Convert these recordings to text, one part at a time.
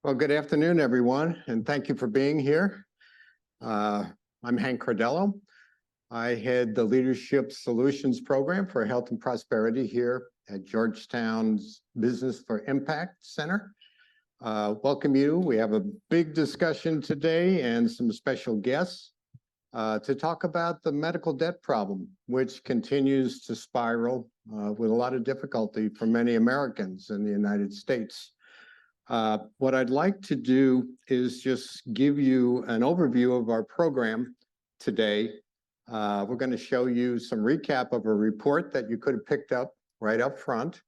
Well, good afternoon, everyone, and thank you for being here. I'm Hank Cardello. I head the Leadership Solutions Program for Health and Prosperity here at Georgetown's Business for Impact Center. Welcome you. We have a big discussion today and some special guests to talk about the medical debt problem, which continues to spiral with a lot of difficulty for many Americans in the United States. What I'd like to do is just give you an overview of our program today. We're going to show you some recap of a report that you could have picked up right up front.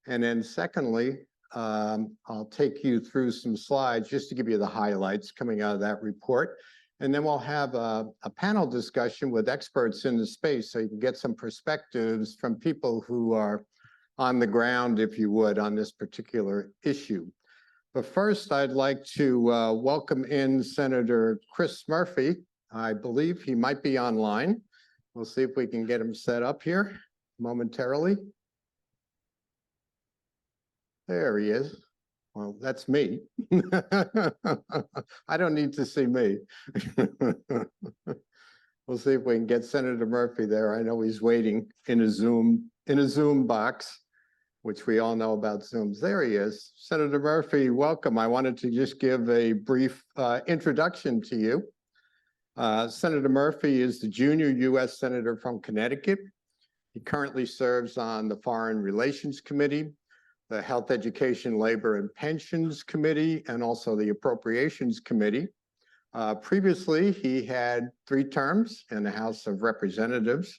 And then secondly, I'll take you through some slides just to give you the highlights coming out of that report. And then we'll have a panel discussion with experts in the space so you can get some perspectives from people who are on the ground, if you would, on this particular issue. But first, I'd like to welcome in Senator Chris Murphy. I believe he might be online. We'll see if we can get him set up here momentarily. There he is. Well, that's me. I don't need to see me. We'll see if we can get Senator Murphy there. I know he's waiting in a Zoom box, which we all know about Zooms. There he is. Senator Murphy, welcome. I wanted to just give a brief introduction to you. Senator Murphy is the junior U.S. Senator from Connecticut. He currently serves on the Foreign Relations Committee, the Health, Education, Labor, and Pensions Committee, and also the Appropriations Committee. Previously, he had 3 terms in the House of Representatives,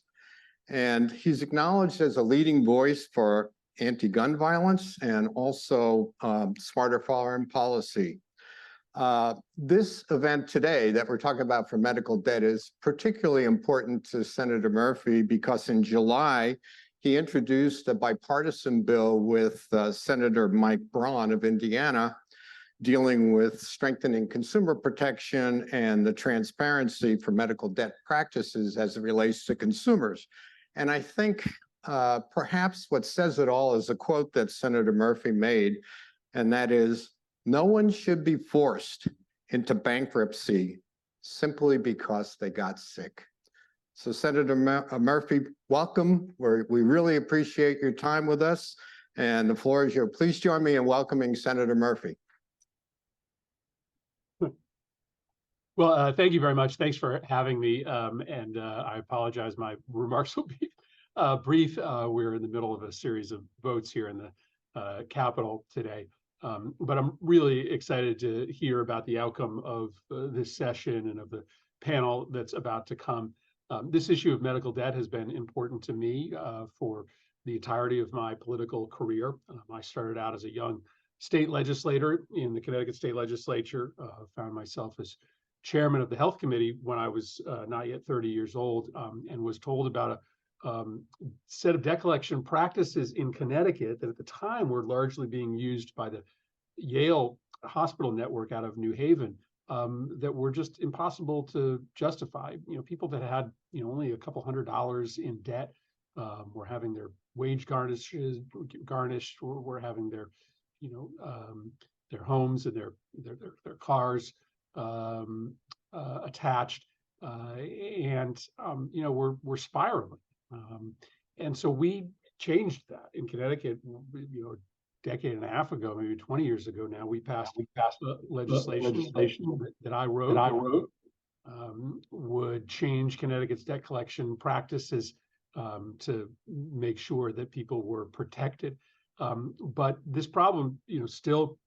and he's acknowledged as a leading voice for anti-gun violence and also smarter foreign policy. This event today that we're talking about for medical debt is particularly important to Senator Murphy because in July, he introduced a bipartisan bill with Senator Mike Braun of Indiana dealing with strengthening consumer protection and the transparency for medical debt practices as it relates to consumers. And I think perhaps what says it all is a quote that Senator Murphy made, and that is, "No one should be forced into bankruptcy simply because they got sick." So Senator Murphy, welcome. We really appreciate your time with us, and the floor is yours. Please join me in welcoming Senator Murphy. Well, thank you very much. Thanks for having me, and I apologize. My remarks will be brief. We're in the middle of a series of votes here in the Capitol today, but I'm really excited to hear about the outcome of this session and of the panel that's about to come. This issue of medical debt has been important to me for the entirety of my political career. I started out as a young state legislator in the Connecticut State Legislature, found myself as chairman of the Health Committee when I was not yet 30 years old, and was told about a set of debt collection practices in Connecticut that at the time were largely being used by the Yale Hospital Network out of New Haven, that were just impossible to justify. People that had only a couple $100s in debt were having their wage garnished, were having their homes and their cars attached, and we're spiraling. And so we changed that in Connecticut, a decade and a half ago, maybe 20 years ago now. We passed legislation that I wrote would change Connecticut's debt collection practices to make sure that people were protected. But this problem, still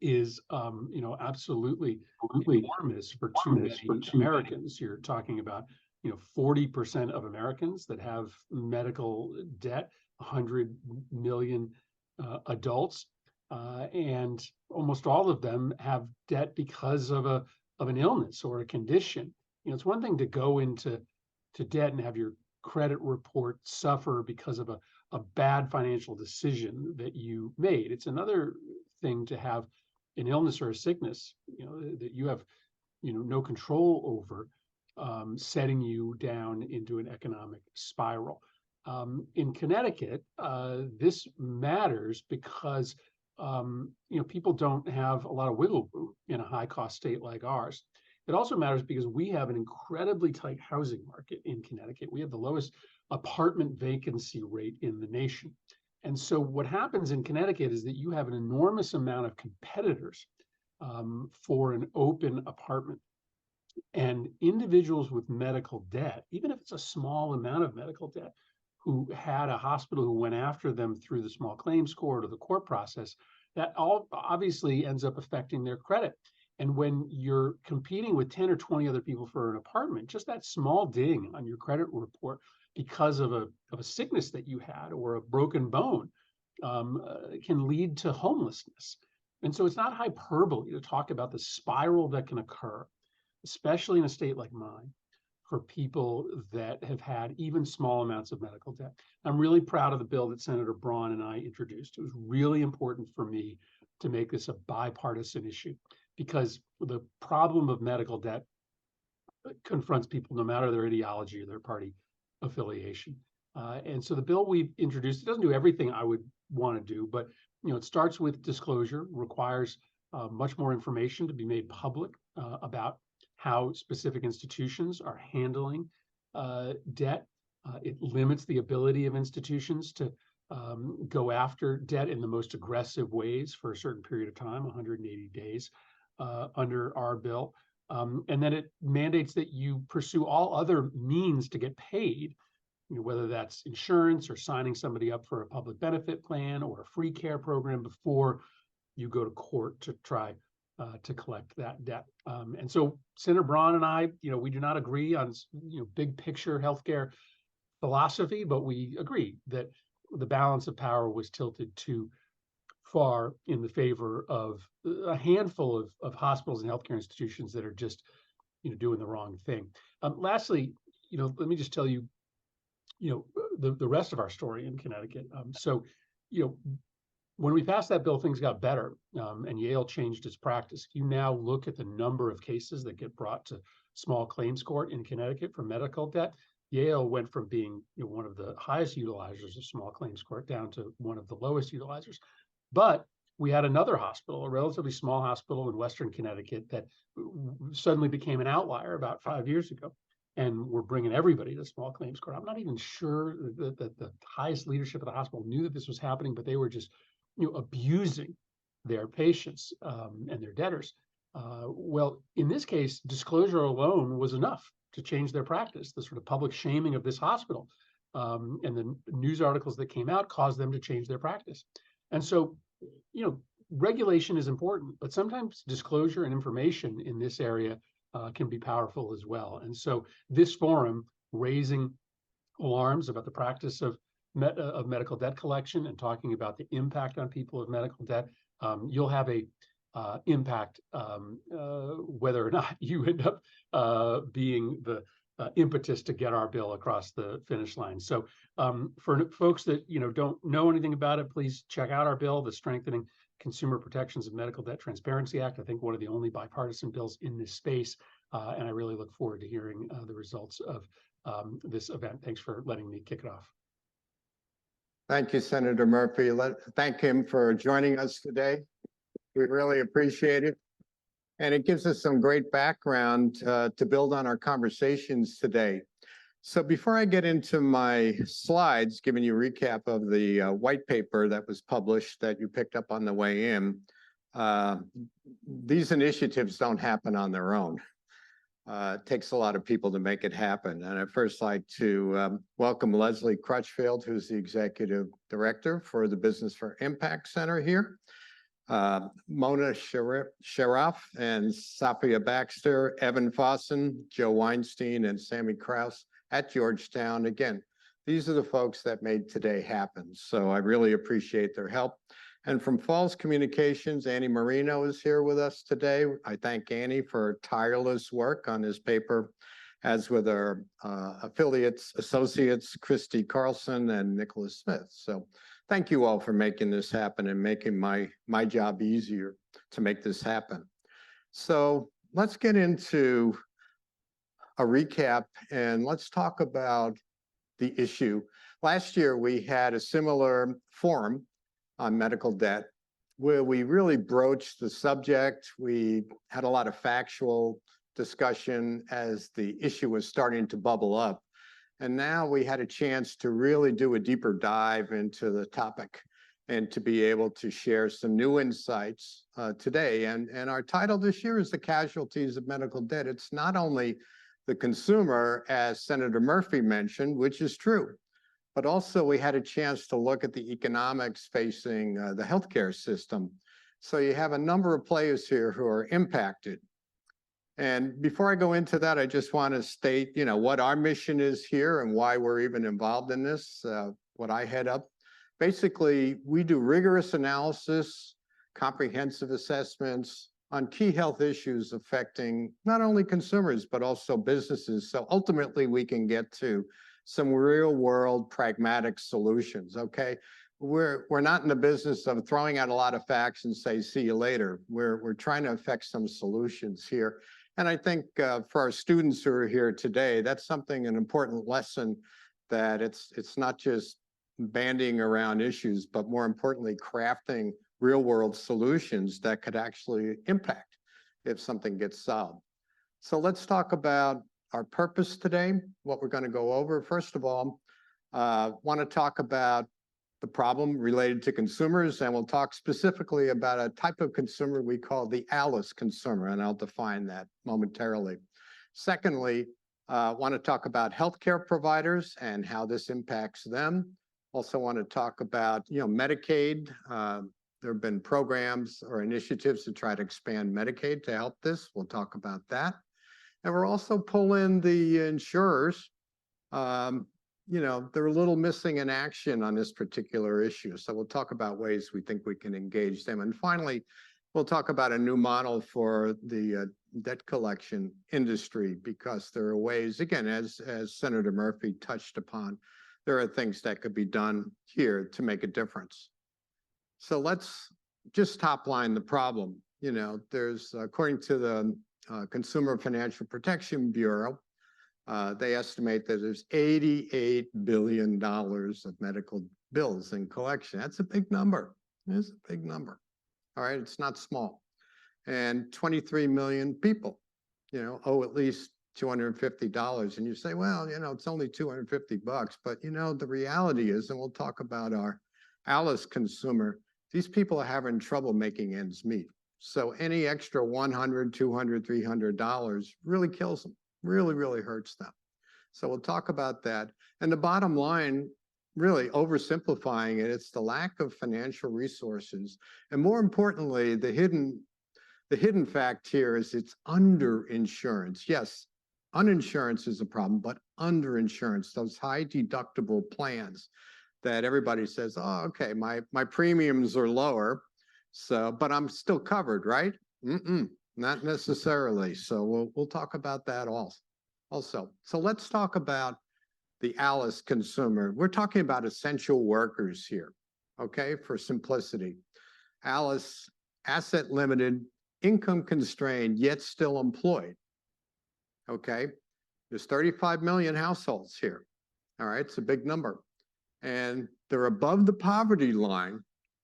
is, absolutely enormous for too many Americans. You're talking about 40% of Americans that have medical debt, 100 million adults, and almost all of them have debt because of an illness or a condition. It's one thing to go into debt and have your credit report suffer because of a bad financial decision that you made. It's another thing to have an illness or a sickness, that you have, no control over, setting you down into an economic spiral. In Connecticut, this matters because people don't have a lot of wiggle room in a high cost state like ours. It also matters because we have an incredibly tight housing market in Connecticut. We have the lowest apartment vacancy rate in the nation. And so what happens in Connecticut is that you have an enormous amount of competitors for an open apartment. And individuals with medical debt, even if it's a small amount of medical debt, who had a hospital who went after them through the small claims court or the court process, that all obviously ends up affecting their credit. And when you're competing with 10 or 20 other people for an apartment, just that small ding on your credit report because of a sickness that you had or a broken bone can lead to homelessness. And so it's not hyperbole to talk about the spiral that can occur, especially in a state like mine, for people that have had even small amounts of medical debt. I'm really proud of the bill that Senator Braun and I introduced. It was really important for me to make this a bipartisan issue because the problem of medical debt confronts people no matter their ideology or their party affiliation. And so the bill we've introduced, it doesn't do everything I would want to do, but it starts with disclosure, requires much more information to be made public about how specific institutions are handling debt. It limits the ability of institutions to go after debt in the most aggressive ways for a certain period of time, 180 days under our bill. And then it mandates that you pursue all other means to get paid, whether that's insurance or signing somebody up for a public benefit plan or a free care program before you go to court to try to collect that debt. And so Senator Braun and I, we do not agree on, big picture healthcare philosophy, but we agree that the balance of power was tilted too far in the favor of a handful of hospitals and healthcare institutions that are just, doing the wrong thing. Lastly, let me just tell you, the rest of our story in Connecticut. When we passed that bill, things got better, and Yale changed its practice. If you now look at the number of cases that get brought to small claims court in Connecticut for medical debt, Yale went from being one of the highest utilizers of small claims court down to one of the lowest utilizers. But we had another hospital, a relatively small hospital in Western Connecticut that suddenly became an outlier about 5 years ago. And we're bringing everybody to small claims court. I'm not even sure that the highest leadership of the hospital knew that this was happening, but they were just abusing their patients and their debtors. Well, in this case, disclosure alone was enough to change their practice. The sort of public shaming of this hospital and the news articles that came out caused them to change their practice. And so, regulation is important, but sometimes disclosure and information in this area can be powerful as well. And so this forum raising alarms about the practice of medical debt collection and talking about the impact on people of medical debt, you'll have a impact whether or not you end up being the impetus to get our bill across the finish line. So for folks that don't know anything about it, please check out our bill, the Strengthening Consumer Protections of Medical Debt Transparency Act. I think one of the only bipartisan bills in this space, and I really look forward to hearing the results of this event. Thanks for letting me kick it off. Thank you, Senator Murphy. Thank him for joining us today. We really appreciate it. And it gives us some great background to build on our conversations today. So before I get into my slides, giving you a recap of the white paper that was published that you picked up on the way in, these initiatives don't happen on their own. It takes a lot of people to make it happen. And I'd first like to welcome Leslie Crutchfield, who's the Executive Director for the Business for Impact Center here. Mona Sharaf and Safia Baxter, Evan Fossen, Joe Weinstein, and Sammy Kraus at Georgetown. Again, these are the folks that made today happen. So I really appreciate their help. And from Falls Communications, Annie Marino is here with us today. I thank Annie for tireless work on this paper, as with our associates, Christy Carlson and Nicholas Smith. So thank you all for making this happen and making my job easier to make this happen. So let's get into a recap and let's talk about the issue. Last year, we had a similar forum on medical debt, where we really broached the subject. We had a lot of factual discussion as the issue was starting to bubble up. And now we had a chance to really do a deeper dive into the topic and to be able to share some new insights today. And our title this year is The Casualties of Medical Debt. It's not only the consumer, as Senator Murphy mentioned, which is true, but also we had a chance to look at the economics facing the healthcare system. So you have a number of players here who are impacted. And before I go into that, I just want to state, what our mission is here and why we're even involved in this, what I head up. Basically, we do rigorous analysis, comprehensive assessments on key health issues affecting not only consumers, but also businesses. So ultimately, we can get to some real world pragmatic solutions, okay? We're not in the business of throwing out a lot of facts and say, see you later. We're trying to affect some solutions here. And I think for our students who are here today, that's an important lesson, that it's not just bandying around issues, but more importantly, crafting real world solutions that could actually impact if something gets solved. So let's talk about our purpose today, what we're going to go over. First of all, want to talk about the problem related to consumers, and we'll talk specifically about a type of consumer we call the ALICE consumer, and I'll define that momentarily. Secondly, want to talk about healthcare providers and how this impacts them. Also want to talk about, Medicaid. There have been programs or initiatives to try to expand Medicaid to help this. We'll talk about that. And we're also pulling the insurers. They're a little missing in action on this particular issue. So we'll talk about ways we think we can engage them. And finally, we'll talk about a new model for the debt collection industry, because there are ways, again, as Senator Murphy touched upon, there are things that could be done here to make a difference. So let's just top line the problem. There's, according to the Consumer Financial Protection Bureau, they estimate that there's $88 billion of medical bills in collection. That's a big number. It's a big number. All right, it's not small. And 23 million people, owe at least $250. And you say, well, it's only $250, but the reality is, and we'll talk about our ALICE consumer, these people are having trouble making ends meet. So any extra $100, $200, $300 really kills them, really, really hurts them. So we'll talk about that. And the bottom line, really oversimplifying it, it's the lack of financial resources. And more importantly, the hidden fact here is it's underinsurance. Yes, uninsurance is a problem, but underinsurance, those high deductible plans that everybody says, oh, okay, my premiums are lower, but I'm still covered, right? Not necessarily. So we'll talk about that also. So let's talk about the ALICE consumer. We're talking about essential workers here, okay, for simplicity. ALICE, asset limited, income constrained, yet still employed, okay? There's 35 million households here, all right? It's a big number. And they're above the poverty line,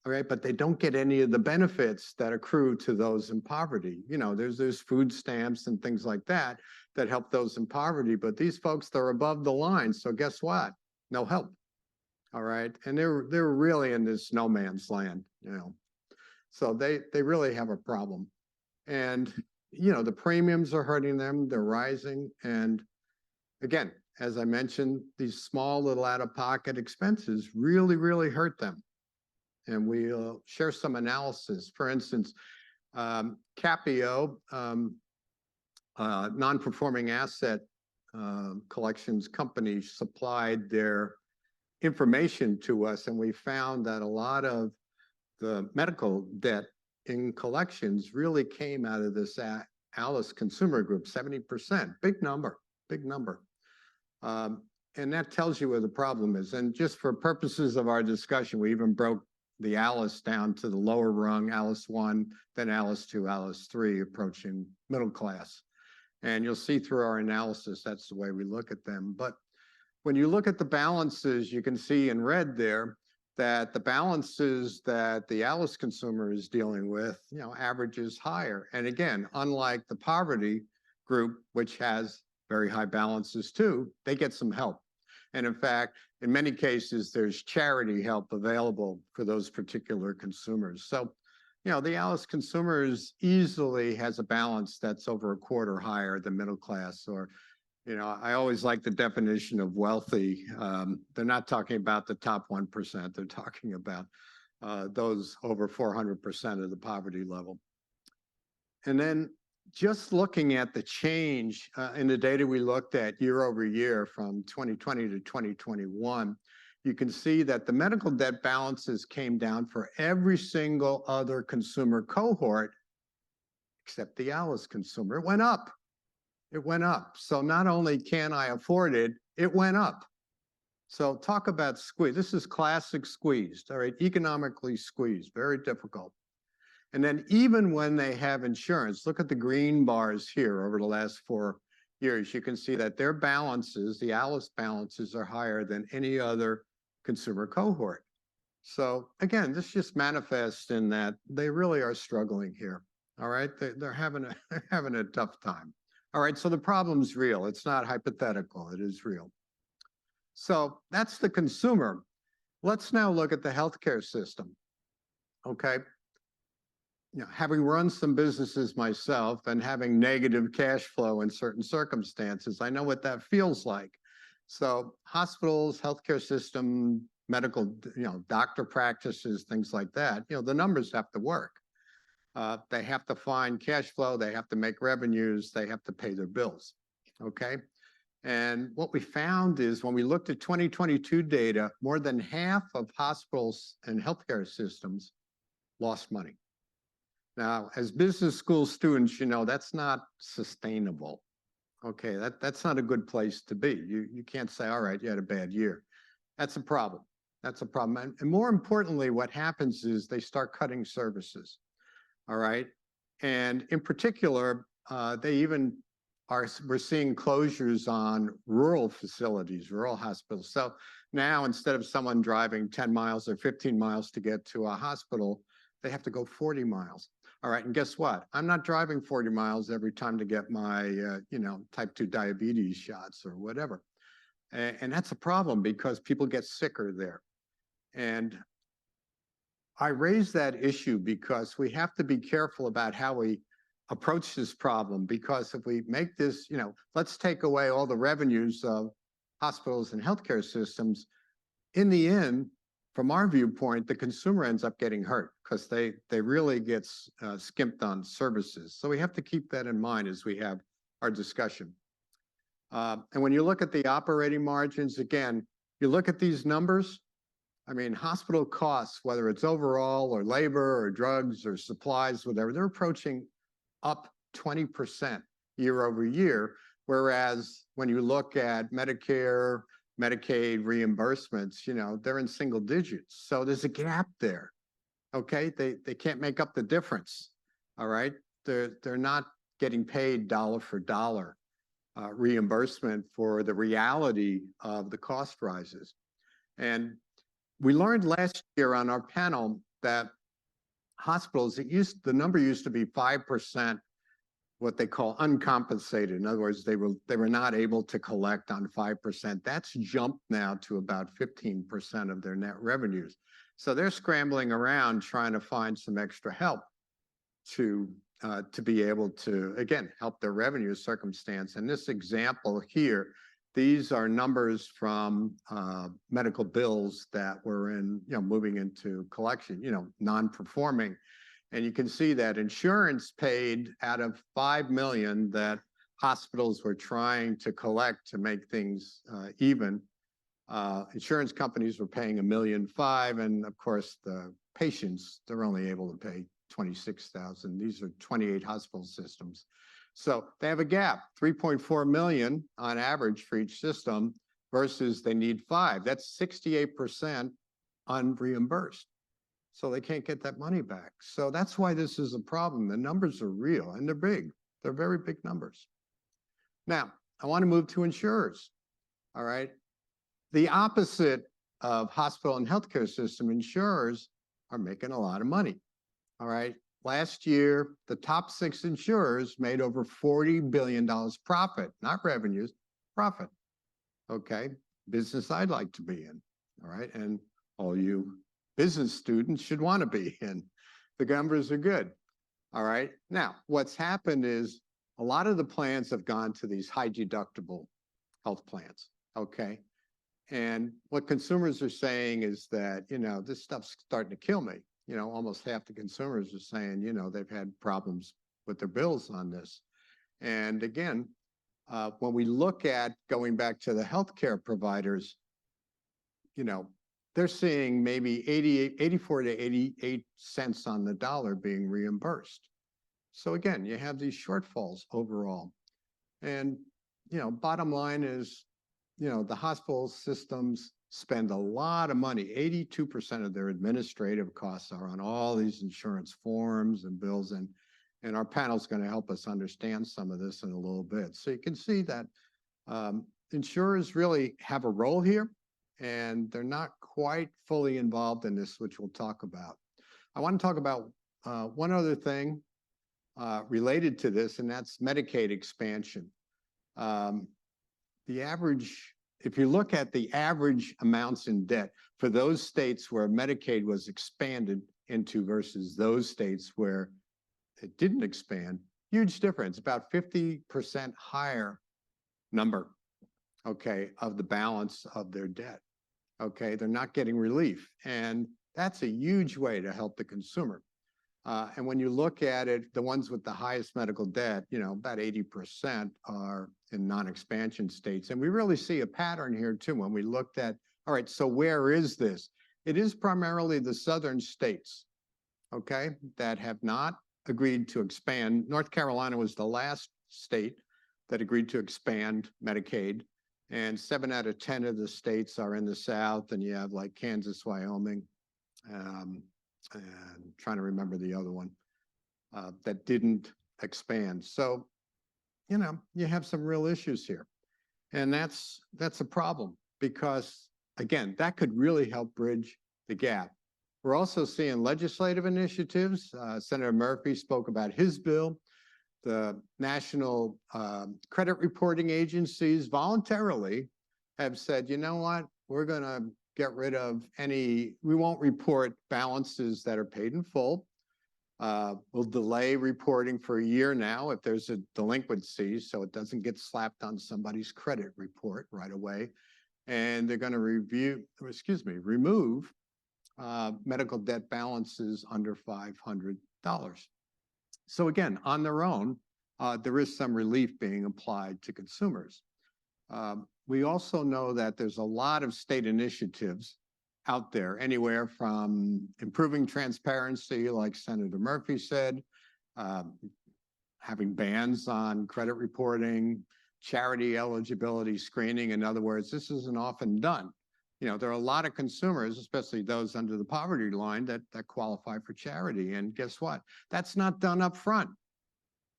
all right, but they don't get any of the benefits that accrue to those in poverty. There's food stamps and things like that that help those in poverty, but these folks, they're above the line. So guess what? No help, all right? And they're really in this no man's land, So they really have a problem. And, the premiums are hurting them, they're rising. And again, as I mentioned, these small little out-of-pocket expenses really, really hurt them. And we'll share some analysis. For instance, Capio, non-performing asset collections company, supplied their information to us, and we found that a lot of the medical debt in collections really came out of this ALICE consumer group, 70%, big number. And that tells you where the problem is. And just for purposes of our discussion, we even broke the ALICE down to the lower rung, ALICE 1, then ALICE 2, ALICE 3, approaching middle class. And you'll see through our analysis, that's the way we look at them. But when you look at the balances, you can see in red there, that the balances that the Alice consumer is dealing with, averages higher. And again, unlike the poverty group, which has very high balances too, they get some help. And in fact, in many cases, there's charity help available for those particular consumers. So, the Alice consumers easily has a balance that's over a quarter higher than middle class, or I always like the definition of wealthy. They're not talking about the top 1%. They're talking about those over 400% of the poverty level. And then just looking at the change in the data we looked at year over year from 2020 to 2021, you can see that the medical debt balances came down for every single other consumer cohort except the Alice consumer. It went up. It went up. So not only can I afford it, it went up. So talk about squeeze. This is classic squeezed, all right? Economically squeezed, very difficult. And then even when they have insurance, look at the green bars here over the last 4 years. You can see that their balances, the Alice balances, are higher than any other consumer cohort. So again, this just manifests in that they really are struggling here, all right? They're having a tough time. All right, so the problem's real. It's not hypothetical, it is real. So that's the consumer. Let's now look at the healthcare system, okay? Having run some businesses myself and having negative cash flow in certain circumstances, I know what that feels like. So hospitals, healthcare system, medical, doctor practices, things like that, the numbers have to work. They have to find cash flow, they have to make revenues, they have to pay their bills, okay? And what we found is when we looked at 2022 data, more than half of hospitals and healthcare systems lost money. Now, as business school students, that's not sustainable, okay? That's not a good place to be. You can't say, all right, you had a bad year. That's a problem. That's a problem. And more importantly, what happens is they start cutting services. All right. And in particular, we're seeing closures on rural facilities, rural hospitals. So now instead of someone driving 10 miles or 15 miles to get to a hospital, they have to go 40 miles. All right. And guess what? I'm not driving 40 miles every time to get my, type 2 diabetes shots or whatever. And that's a problem because people get sicker there. And I raise that issue because we have to be careful about how we approach this problem, because if we make this, let's take away all the revenues of hospitals and healthcare systems, in the end, from our viewpoint, the consumer ends up getting hurt because they really get skimped on services. So we have to keep that in mind as we have our discussion. And when you look at the operating margins, again, you look at these numbers, I mean, hospital costs, whether it's overall or labor or drugs or supplies, whatever, they're approaching up 20% year over year. Whereas when you look at Medicare, Medicaid reimbursements, they're in single digits. So there's a gap there, okay? They can't make up the difference, all right? They're not getting paid dollar for dollar reimbursement for the reality of the cost rises. And we learned last year on our panel that hospitals, the number used to be 5%, what they call uncompensated. In other words, they were not able to collect on 5%. That's jumped now to about 15% of their net revenues. So they're scrambling around trying to find some extra help to be able to, again, help their revenue circumstance. And this example here, these are numbers from medical bills that were moving into collection, non-performing. And you can see that insurance paid out of $5 million that hospitals were trying to collect to make things even. Insurance companies were paying $1.5 million, and of course the patients, they're only able to pay $26,000. These are 28 hospital systems. So they have a gap, $3.4 million on average for each system versus they need 5. That's 68% unreimbursed. So they can't get that money back. So that's why this is a problem. The numbers are real and they're big. They're very big numbers. Now, I want to move to insurers. All right. The opposite of hospital and healthcare system, insurers are making a lot of money. All right. Last year, the top 6 insurers made over $40 billion profit, not revenues, profit. Okay. Business I'd like to be in. All right. And all you business students should want to be in. The numbers are good. All right. Now, what's happened is a lot of the plans have gone to these high deductible health plans. Okay. And what consumers are saying is that, this stuff's starting to kill me. Almost half the consumers are saying, they've had problems with their bills on this. And again, when we look at going back to the healthcare providers, they're seeing maybe 84 to 88 cents on the dollar being reimbursed. So again, you have these shortfalls overall. And, bottom line is, the hospital systems spend a lot of money. 82% of their administrative costs are on all these insurance forms and bills. And our panel is going to help us understand some of this in a little bit. So you can see that insurers really have a role here, and they're not quite fully involved in this, which we'll talk about. I want to talk about one other thing related to this, and that's Medicaid expansion. If you look at the average amounts in debt for those states where Medicaid was expanded into versus those states where it didn't expand, huge difference, about 50% higher number, okay, of the balance of their debt. Okay, they're not getting relief. And that's a huge way to help the consumer. And when you look at it, the ones with the highest medical debt, about 80% are in non-expansion states. And we really see a pattern here too when we looked at, all right, so where is this? It is primarily the southern states, okay, that have not agreed to expand. North Carolina was the last state that agreed to expand Medicaid. And 7 out of 10 of the states are in the South, and you have like Kansas, Wyoming, and trying to remember the other one that didn't expand. So, you have some real issues here. And that's a problem because, again, that could really help bridge the gap. We're also seeing legislative initiatives. Senator Murphy spoke about his bill. The national credit reporting agencies voluntarily have said, you know what, we're going to get rid of we won't report balances that are paid in full. We'll delay reporting for a year now if there's a delinquency, so it doesn't get slapped on somebody's credit report right away. And they're going to remove medical debt balances under $500. So again, on their own, there is some relief being applied to consumers. We also know that there's a lot of state initiatives out there, anywhere from improving transparency, like Senator Murphy said, having bans on credit reporting, charity eligibility screening. In other words, this isn't often done. There are a lot of consumers, especially those under the poverty line, that qualify for charity. And guess what? That's not done up front.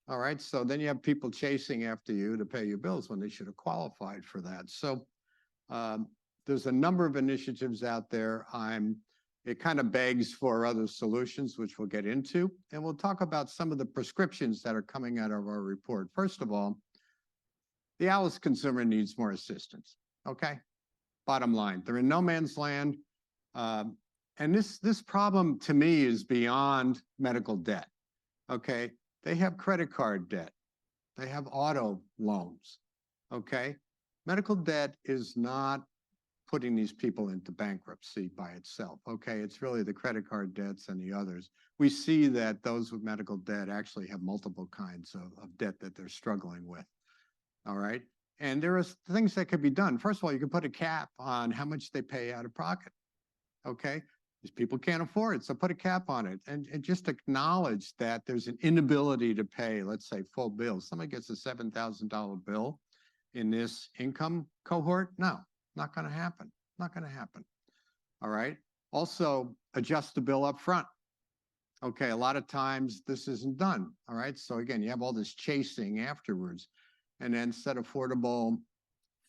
All right. So then you have people chasing after you to pay your bills when they should have qualified for that. So there's a number of initiatives out there. It kind of begs for other solutions, which we'll get into. And we'll talk about some of the prescriptions that are coming out of our report. First of all, the Alice consumer needs more assistance. Okay. Bottom line, they're in no man's land. And this problem to me is beyond medical debt. Okay. They have credit card debt. They have auto loans. Okay. Medical debt is not putting these people into bankruptcy by itself. Okay. It's really the credit card debts and the others. We see that those with medical debt actually have multiple kinds of debt that they're struggling with. All right. And there are things that could be done. First of all, you can put a cap on how much they pay out of pocket. Okay. These people can't afford it. So put a cap on it and just acknowledge that there's an inability to pay, let's say, full bills. Somebody gets a $7,000 bill in this income cohort. No, not going to happen. Not going to happen. All right. Also, adjust the bill up front. Okay. A lot of times this isn't done. All right. So again, you have all this chasing afterwards. And then set affordable,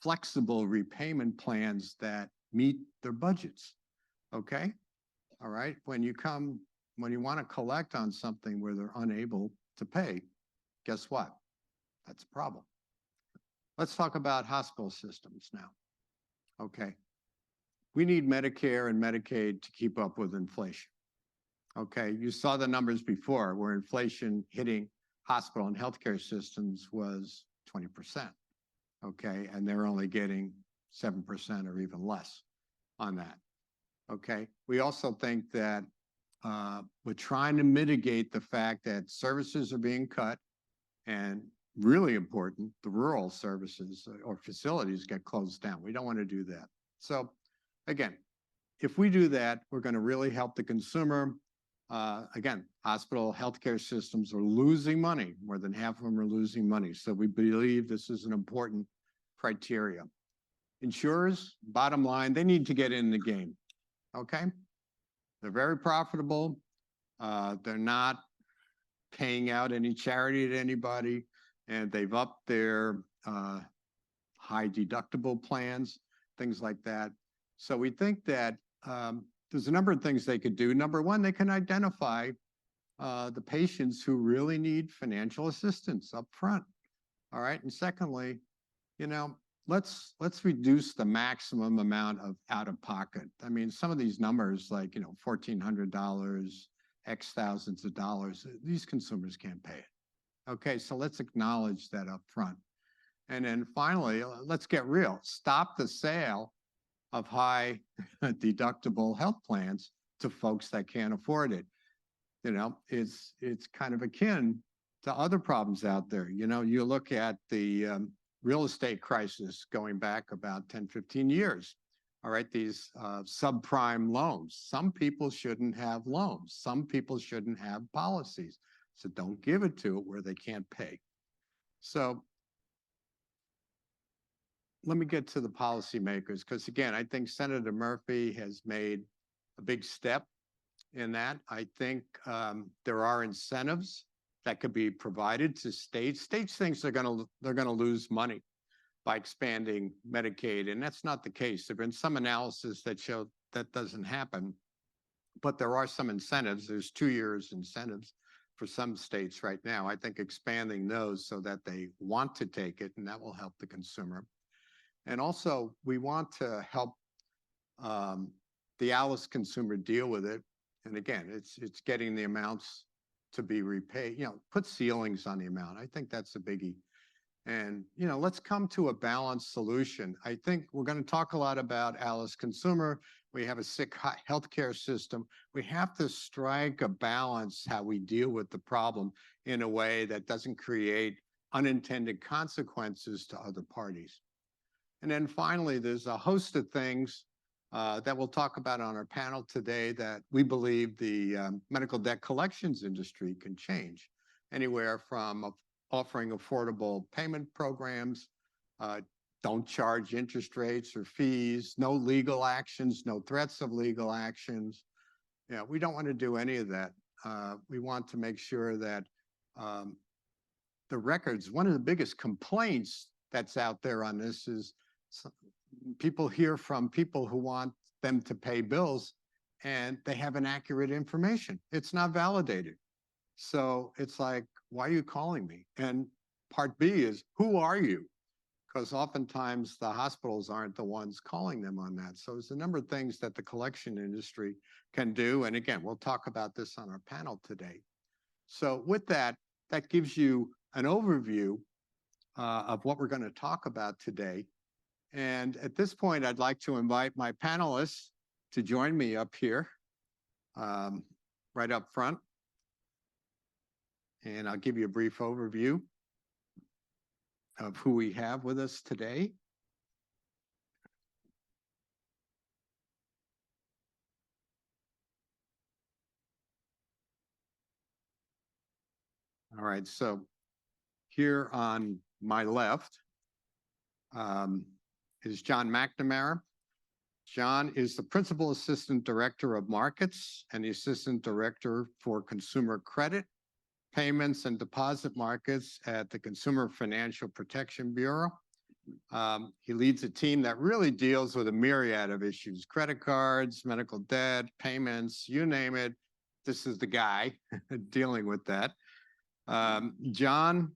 flexible repayment plans that meet their budgets. Okay? All right? When you want to collect on something where they're unable to pay, guess what? That's a problem. Let's talk about hospital systems now. Okay. We need Medicare and Medicaid to keep up with inflation. Okay. You saw the numbers before where inflation hitting hospital and healthcare systems was 20%. Okay. And they're only getting 7% or even less on that. Okay. We also think that we're trying to mitigate the fact that services are being cut, and really important, the rural services or facilities get closed down. We don't want to do that. So again, if we do that, we're going to really help the consumer. Again, hospital healthcare systems are losing money. More than half of them are losing money. So we believe this is an important criteria. Insurers, bottom line, they need to get in the game. Okay? They're very profitable. They're not paying out any charity to anybody, and they've upped their high deductible plans, things like that. So we think that there's a number of things they could do. Number one, they can identify the patients who really need financial assistance up front. All right. And secondly, you know, let's reduce the maximum amount of out of pocket. I mean, some of these numbers, like, you know, $1,400, X thousands of dollars, these consumers can't pay it. Okay, so let's acknowledge that up front. And then finally, let's get real. Stop the sale of high deductible health plans to folks that can't afford it. You know, it's kind of akin to other problems out there. You know, you look at the real estate crisis going back about 10, 15 years. All right, these subprime loans. Some people shouldn't have loans. Some people shouldn't have policies. So don't give it to it where they can't pay. So let me get to the policymakers, because again, I think Senator Murphy has made a big step in that. I think there are incentives that could be provided to states. States think they're going to lose money by expanding Medicaid, and that's not the case. There've been some analysis that show that doesn't happen, but there are some incentives. There's 2 years incentives for some states right now. I think expanding those so that they want to take it, and that will help the consumer. And also, we want to help the ALICE consumer deal with it. And again, it's getting the amounts to be repaid. You know, put ceilings on the amount. I think that's a biggie. And, you know, let's come to a balanced solution. I think we're going to talk a lot about ALICE consumer. We have a sick healthcare system. We have to strike a balance how we deal with the problem in a way that doesn't create unintended consequences to other parties. And then finally, there's a host of things that we'll talk about on our panel today that we believe the medical debt collections industry can change, anywhere from offering affordable payment programs, don't charge interest rates or fees, no legal actions, no threats of legal actions. Yeah, we don't want to do any of that. We want to make sure that the records, one of the biggest complaints that's out there on this is people hear from people who want them to pay bills and they have inaccurate information. It's not validated. So it's like, why are you calling me? And part B is, who are you? Because oftentimes the hospitals aren't the ones calling them on that. So there's a number of things that the collection industry can do. And again, we'll talk about this on our panel today. So with that, that gives you an overview of what we're going to talk about today. And at this point, I'd like to invite my panelists to join me up here, right up front. And I'll give you a brief overview of who we have with us today. All right, so here on my left is John McNamara. John is the Principal Assistant Director of Markets and the Assistant Director for Consumer Credit, Payments and Deposit Markets at the Consumer Financial Protection Bureau. He leads a team that really deals with a myriad of issues: credit cards, medical debt, payments, you name it. This is the guy dealing with that. John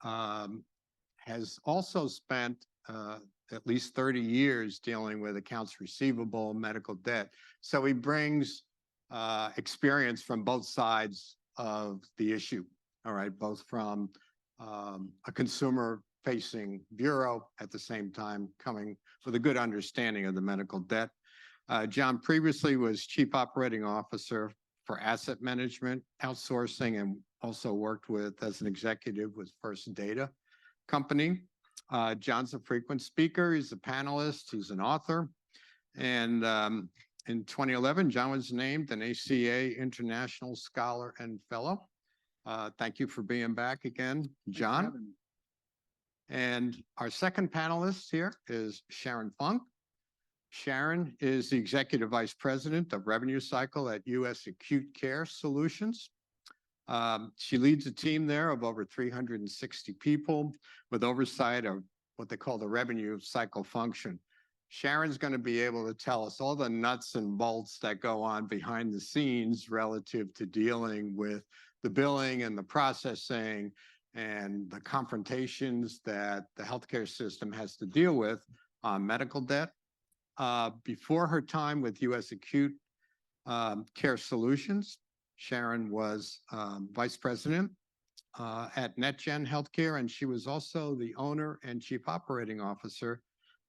has also spent at least 30 years dealing with accounts receivable, medical debt. So he brings experience from both sides of the issue, all right, both from a consumer-facing bureau, at the same time coming with a good understanding of the medical debt. John previously was Chief Operating Officer for asset management, outsourcing, and also worked with as an executive with First Data Company. John's a frequent speaker. He's a panelist. He's an author. And in 2011, John was named an ACA International Scholar and Fellow. Thank you for being back again, John. And our second panelist here is Sharon Funk. Sharon is the Executive Vice President of Revenue Cycle at U.S. Acute Care Solutions. She leads a team there of over 360 people with oversight of what they call the revenue cycle function. Sharon's going to be able to tell us all the nuts and bolts that go on behind the scenes relative to dealing with the billing and the processing and the confrontations that the healthcare system has to deal with on medical debt. Before her time with U.S. Acute Care Solutions, Sharon was Vice President at NetGen Healthcare, and she was also the owner and Chief Operating Officer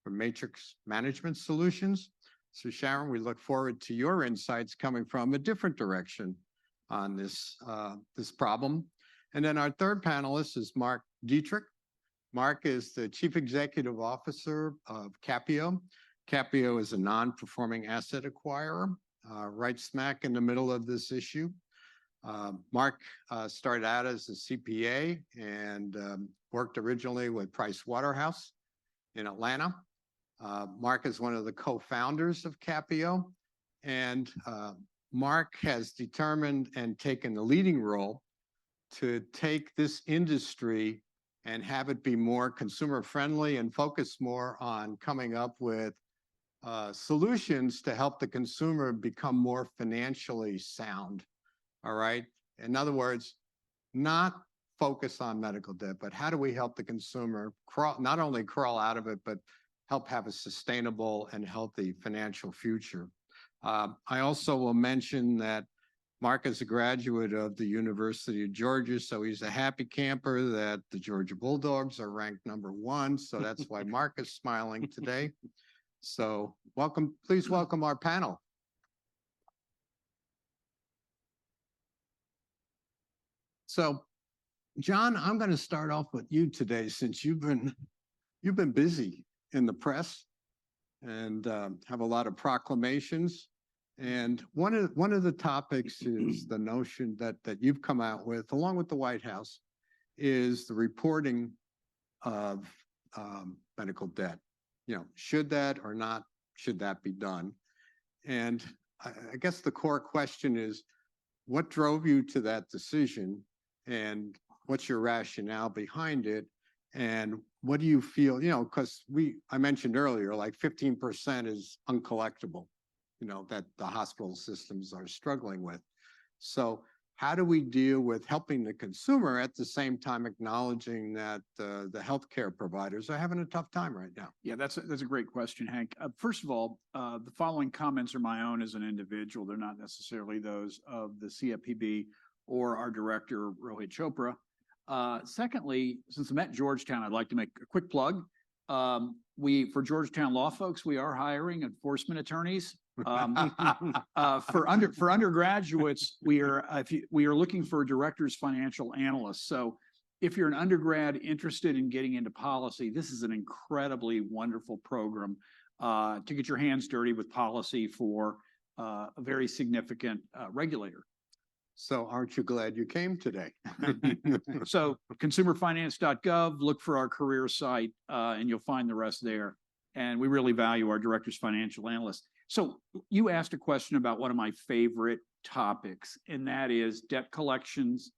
for Matrix Management Solutions. So Sharon, we look forward to your insights coming from a different direction on this problem. And then our third panelist is Mark Detrick. Mark is the Chief Executive Officer of Capio. Capio is a non-performing asset acquirer, right smack in the middle of this issue. Mark started out as a CPA and worked originally with Price Waterhouse in Atlanta. Mark is one of the co-founders of Capio, and Mark has determined and taken the leading role to take this industry and have it be more consumer friendly and focus more on coming up with solutions to help the consumer become more financially sound. All right. In other words, not focus on medical debt, but how do we help the consumer not only crawl out of it, but help have a sustainable and healthy financial future. I also will mention that Mark is a graduate of the University of Georgia, so he's a happy camper that the Georgia Bulldogs are ranked #1. So that's why Mark is smiling today. So welcome, please welcome our panel. So, John, I'm going to start off with you today, since you've been busy in the press and have a lot of proclamations. And one of the topics is the notion that you've come out with, along with the White House, is the reporting of medical debt. You know, should that or not should that be done? And I guess the core question is, what drove you to that decision, and what's your rationale behind it? And what do you feel, you know, because I mentioned earlier, like 15% is uncollectible, you know, that the hospital systems are struggling with. So how do we deal with helping the consumer at the same time acknowledging that the healthcare providers are having a tough time right now? Yeah, that's a great question, Hank. First of all, the following comments are my own as an individual. They're not necessarily those of the CFPB or our director, Rohit Chopra. Secondly, since I'm at Georgetown, I'd like to make a quick plug. For Georgetown law folks, we are hiring enforcement attorneys. For undergraduates, we are looking for directors, financial analysts. So if you're an undergrad interested in getting into policy, this is an incredibly wonderful program to get your hands dirty with policy for a very significant regulator. So aren't you glad you came today? So consumerfinance.gov, look for our career site, and you'll find the rest there. And we really value our directors, financial analysts. So you asked a question about one of my favorite topics, and that is debt collections,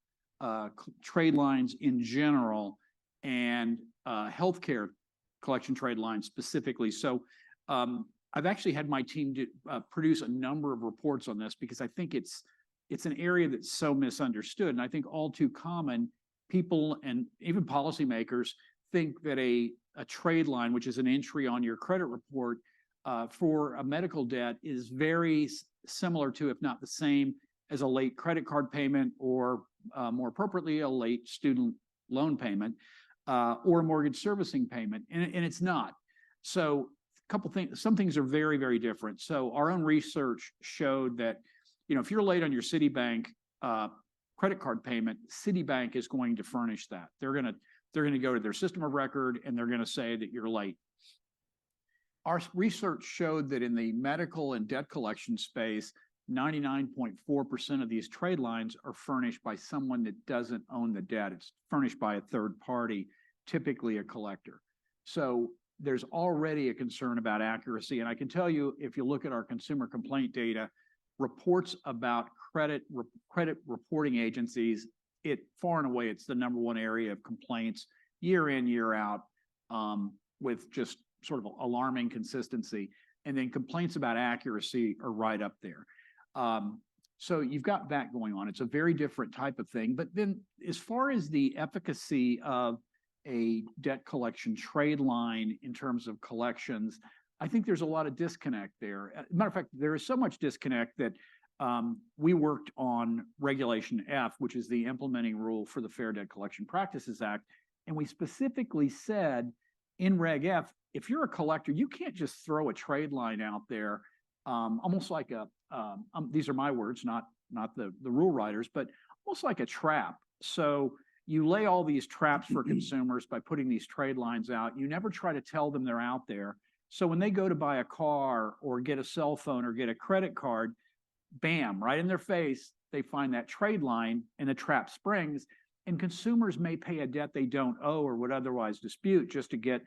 trade lines in general, and healthcare collection trade lines specifically. So I've actually had my team produce a number of reports on this because I think it's an area that's so misunderstood. And I think all too common, people and even policymakers think that a trade line, which is an entry on your credit report for a medical debt, is very similar to, if not the same, as a late credit card payment or more appropriately, a late student loan payment or a mortgage servicing payment. And it's not. So some things are very, very different. So our own research showed that, if you're late on your Citibank credit card payment, Citibank is going to furnish that. They're going to go to their system of record and they're going to say that you're late. Our research showed that in the medical and debt collection space, 99.4% of these trade lines are furnished by someone that doesn't own the debt. It's furnished by a third party, typically a collector. So there's already a concern about accuracy. And I can tell you, if you look at our consumer complaint data, reports about credit reporting agencies, far and away, it's the #1 area of complaints year in, year out, with just sort of alarming consistency. And then complaints about accuracy are right up there. So you've got that going on. It's a very different type of thing. But then as far as the efficacy of a debt collection trade line in terms of collections, I think there's a lot of disconnect there. As a matter of fact, there is so much disconnect that we worked on Regulation F, which is the implementing rule for the Fair Debt Collection Practices Act. And we specifically said in Reg F, if you're a collector, you can't just throw a trade line out there, almost like these are my words, not the rule writers, but almost like a trap. So you lay all these traps for consumers by putting these trade lines out. You never try to tell them they're out there. So when they go to buy a car or get a cell phone or get a credit card, bam, right in their face, they find that trade line and the trap springs. And consumers may pay a debt they don't owe or would otherwise dispute just to get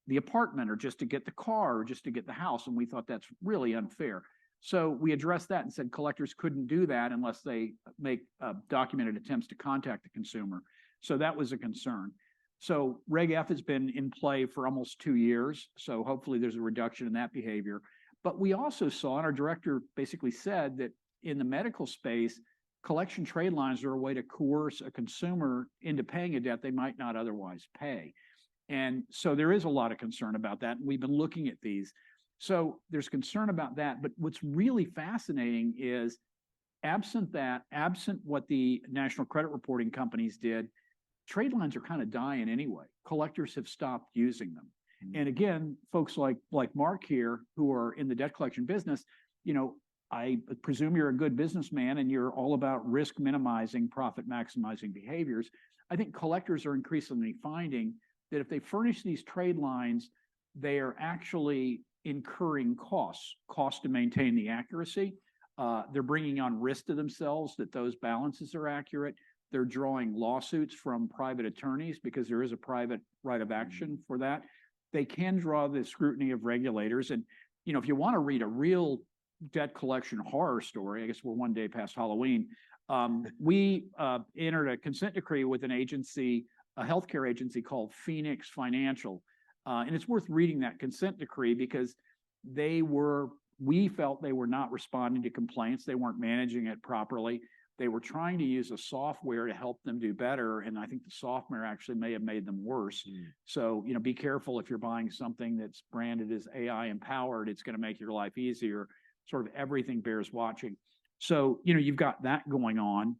the apartment or just to get the car or just to get the house. And we thought that's really unfair. So we addressed that and said collectors couldn't do that unless they make documented attempts to contact the consumer. So that was a concern. So Reg F has been in play for almost 2 years. So hopefully there's a reduction in that behavior. But we also saw, and our director basically said that in the medical space, collection trade lines are a way to coerce a consumer into paying a debt they might not otherwise pay. And so there is a lot of concern about that. And we've been looking at these. So there's concern about that. But what's really fascinating is absent what the national credit reporting companies did, trade lines are kind of dying anyway. Collectors have stopped using them. And again, folks like Mark here, who are in the debt collection business, I presume you're a good businessman and you're all about risk minimizing, profit maximizing behaviors. I think collectors are increasingly finding that if they furnish these trade lines, they are actually incurring costs to maintain the accuracy. They're bringing on risk to themselves that those balances are accurate. They're drawing lawsuits from private attorneys because there is a private right of action for that. They can draw the scrutiny of regulators. And, if you want to read a real debt collection horror story, I guess we're one day past Halloween, we entered a consent decree with an agency, a healthcare agency called Phoenix Financial. And it's worth reading that consent decree because we felt they were not responding to complaints. They weren't managing it properly. They were trying to use a software to help them do better. And I think the software actually may have made them worse. So, be careful if you're buying something that's branded as AI empowered, it's going to make your life easier. Sort of everything bears watching. So, you've got that going on.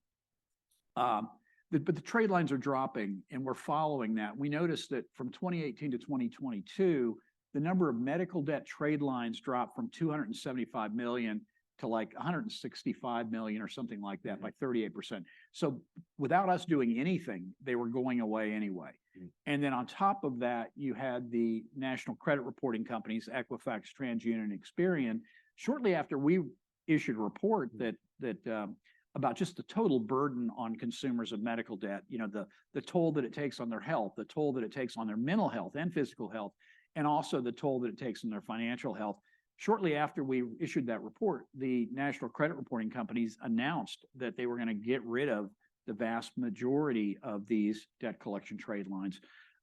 But the trade lines are dropping and we're following that. We noticed that from 2018 to 2022, the number of medical debt trade lines dropped from 275 million to like 165 million or something like that by 38%. So without us doing anything, they were going away anyway. And then on top of that, you had the national credit reporting companies, Equifax, TransUnion, and Experian. Shortly after we issued a report that about just the total burden on consumers of medical debt, the toll that it takes on their health, the toll that it takes on their mental health and physical health, and also the toll that it takes on their financial health. Shortly after we issued that report, the national credit reporting companies announced that they were going to get rid of the vast majority of these debt collection trade lines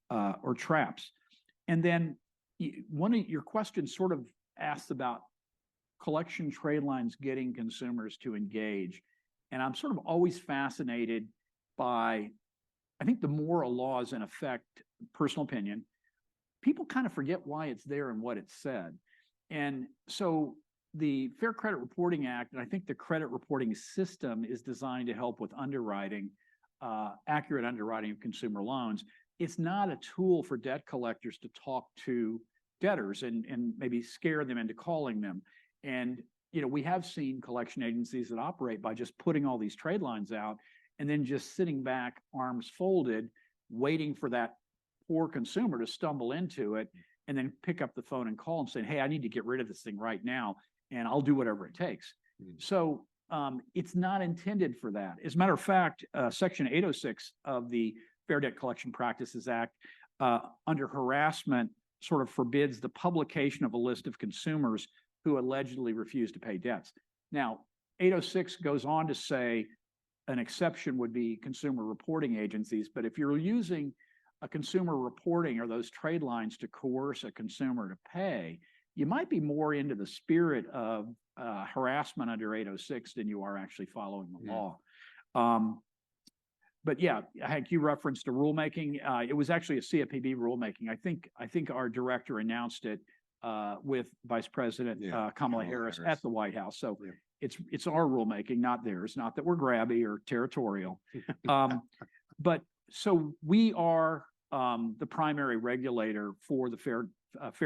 or traps. And then one of your questions sort of asked about collection trade lines getting consumers to engage. And I'm sort of always fascinated by, I think the moral laws in effect, personal opinion, people kind of forget why it's there and what it said. And so the Fair Credit Reporting Act, and I think the credit reporting system is designed to help with underwriting, accurate underwriting of consumer loans. It's not a tool for debt collectors to talk to debtors and maybe scare them into calling them. And, you know, we have seen collection agencies that operate by just putting all these trade lines out and then just sitting back, arms folded, waiting for that poor consumer to stumble into it and then pick up the phone and call and say, hey, I need to get rid of this thing right now, and I'll do whatever it takes. So it's not intended for that. As a matter of fact, Section 806 of the Fair Debt Collection Practices Act, under harassment, sort of forbids the publication of a list of consumers who allegedly refuse to pay debts. Now, 806 goes on to say an exception would be consumer reporting agencies, but if you're using a consumer reporting or those trade lines to coerce a consumer to pay, you might be more into the spirit of harassment under 806 than you are actually following the law. But yeah, Hank, you referenced a rulemaking. It was actually a CFPB rulemaking. I think our director announced it with Vice President Kamala Harris at the White House. So it's our rulemaking, not theirs. Not that we're grabby or territorial. But so we are the primary regulator for the Fair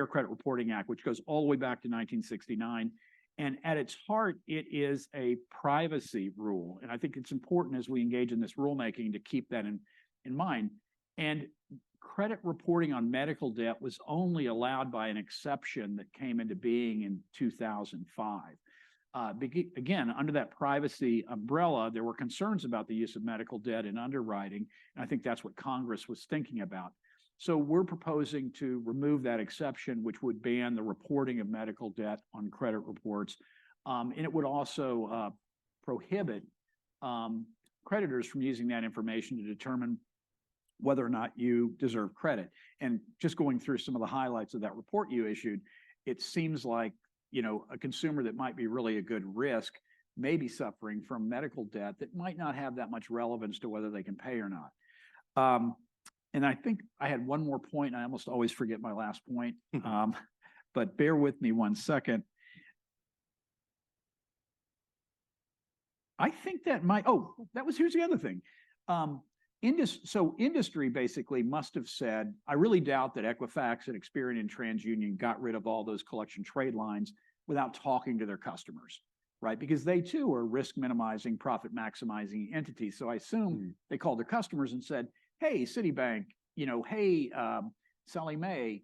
Credit Reporting Act, which goes all the way back to 1969. And at its heart, it is a privacy rule. And I think it's important as we engage in this rulemaking to keep that in mind. And credit reporting on medical debt was only allowed by an exception that came into being in 2005. Again, under that privacy umbrella, there were concerns about the use of medical debt in underwriting. And I think that's what Congress was thinking about. So we're proposing to remove that exception, which would ban the reporting of medical debt on credit reports. And it would also prohibit creditors from using that information to determine whether or not you deserve credit. And just going through some of the highlights of that report you issued, it seems like, you know, a consumer that might be really a good risk may be suffering from medical debt that might not have that much relevance to whether they can pay or not. And I think I had one more point, and I almost always forget my last point, but bear with me one second. I think that might, here's the other thing. Industry basically must have said, I really doubt that Equifax and Experian and TransUnion got rid of all those collection trade lines without talking to their customers, right? Because they too are risk minimizing, profit maximizing entities. So I assume they called their customers and said, hey, Citibank, you know, hey, Sally Mae,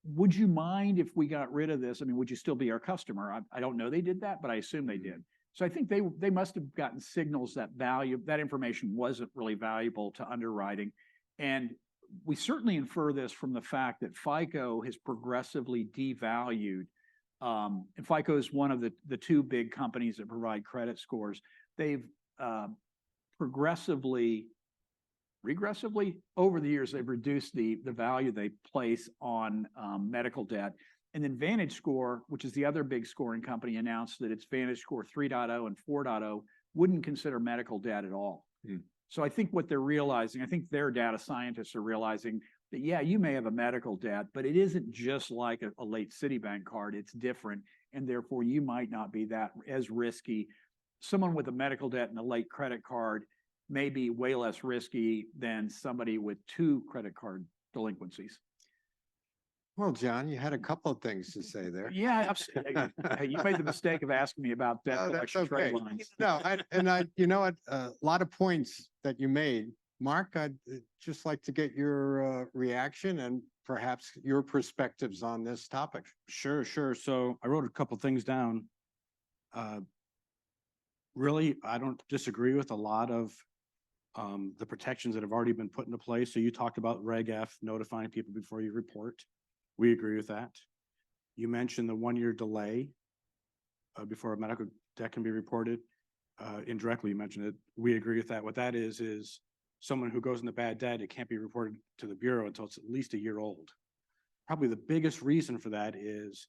would you mind if we got rid of this? I mean, would you still be our customer? I don't know they did that, but I assume they did. So I think they must have gotten signals that that information wasn't really valuable to underwriting. And we certainly infer this from the fact that FICO has progressively devalued. And FICO is one of the two big companies that provide credit scores. They've regressively over the years, they've reduced the value they place on medical debt. And then VantageScore, which is the other big scoring company, announced that its VantageScore 3.0 and 4.0 wouldn't consider medical debt at all. So I think what they're realizing, I think their data scientists are realizing that, yeah, you may have a medical debt, but it isn't just like a late Citibank card. It's different. And therefore, you might not be that as risky. Someone with a medical debt and a late credit card may be way less risky than somebody with 2 credit card delinquencies. Well, John, you had a couple of things to say there. Yeah, absolutely. Hey, you made the mistake of asking me about debt collection trade lines. No, you know what, a lot of points that you made. Mark, I'd just like to get your reaction and perhaps your perspectives on this topic. Sure. So I wrote a couple things down. Really, I don't disagree with a lot of the protections that have already been put into place. So you talked about Reg F, notifying people before you report. We agree with that. You mentioned the 1-year delay before a medical debt can be reported. Indirectly, you mentioned it. We agree with that. What that is someone who goes into bad debt, it can't be reported to the Bureau until it's at least a year old. probably the biggest reason for that is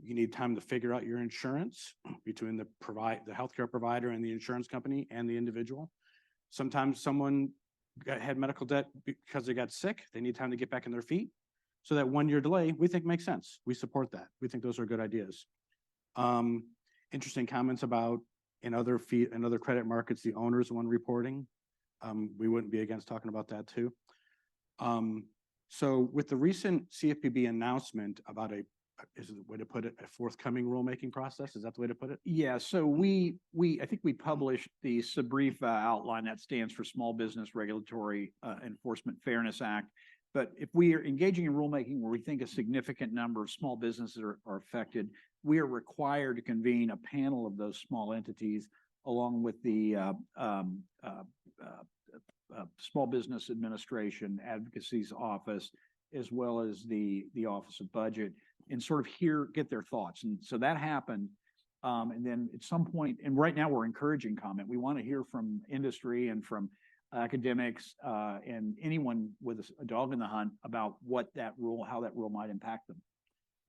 you need time to figure out your insurance between the healthcare provider and the insurance company and the individual. Sometimes someone had medical debt because they got sick. They need time to get back on their feet. So that 1 year delay, we think makes sense. We support that. We think those are good ideas. Interesting comments about in other credit markets, the owner's one reporting. We wouldn't be against talking about that too. So with the recent CFPB announcement about is it the way to put it, a forthcoming rulemaking process? Is that the way to put it? Yeah, so I think we published the SBREF outline that stands for Small Business Regulatory Enforcement Fairness Act. But if we are engaging in rulemaking where we think a significant number of small businesses are affected, we are required to convene a panel of those small entities along with the Small Business Administration Advocacy's office, as well as the Office of Budget, and sort of get their thoughts. And so that happened. And then at some point, and right now we're encouraging comment. We want to hear from industry and from academics and anyone with a dog in the hunt about how that rule might impact them.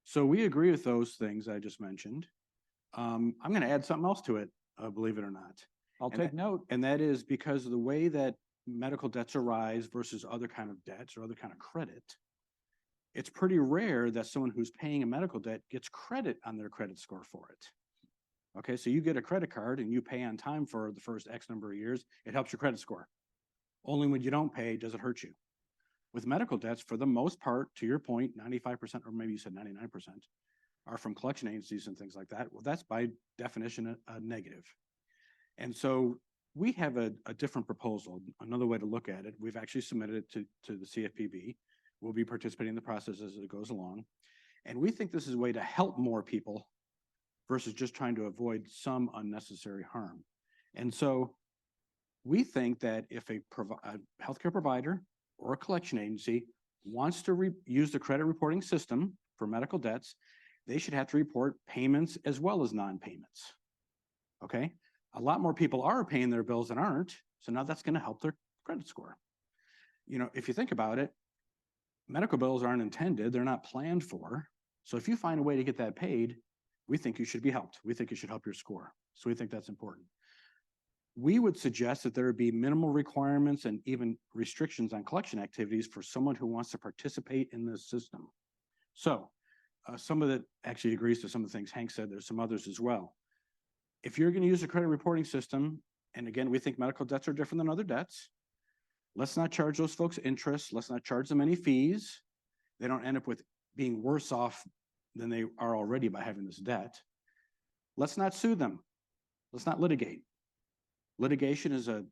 So we agree with those things I just mentioned. I'm going to add something else to it, believe it or not. I'll take note. And that is because of the way that medical debts arise versus other kind of debts or other kind of credit. It's pretty rare that someone who's paying a medical debt gets credit on their credit score for it. Okay, so you get a credit card and you pay on time for the first X number of years, it helps your credit score. Only when you don't pay does it hurt you. With medical debts, for the most part, to your point, 95%, or maybe you said 99%, are from collection agencies and things like that. Well, that's by definition a negative. And so we have a different proposal, another way to look at it. We've actually submitted it to the CFPB. We'll be participating in the process as it goes along. And we think this is a way to help more people versus just trying to avoid some unnecessary harm. And so we think that if a healthcare provider or a collection agency wants to use the credit reporting system for medical debts, they should have to report payments as well as non-payments. Okay? A lot more people are paying their bills than aren't, so now that's going to help their credit score. You know, if you think about it, medical bills aren't intended, they're not planned for. So if you find a way to get that paid, we think you should be helped. We think you should help your score. So we think that's important. We would suggest that there would be minimal requirements and even restrictions on collection activities for someone who wants to participate in this system. So some of it actually agrees to some of the things Hank said. There's some others as well. If you're going to use a credit reporting system, and again, we think medical debts are different than other debts, let's not charge those folks interest. Let's not charge them any fees. They don't end up with being worse off than they are already by having this debt. Let's not sue them. Let's not litigate. Litigation is a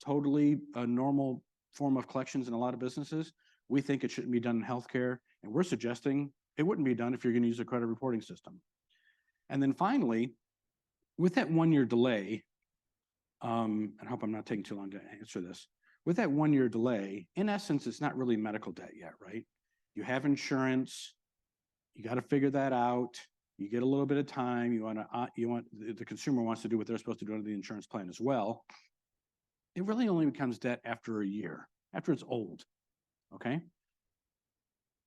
totally normal form of collections in a lot of businesses. We think it shouldn't be done in healthcare, and we're suggesting it wouldn't be done if you're going to use a credit reporting system. And then finally, with that 1 year delay, and I hope I'm not taking too long to answer this. With that 1 year delay, in essence, it's not really medical debt yet, right? You have insurance, you got to figure that out. You get a little bit of time. The consumer wants to do what they're supposed to do under the insurance plan as well. It really only becomes debt after a year, after it's old. Okay.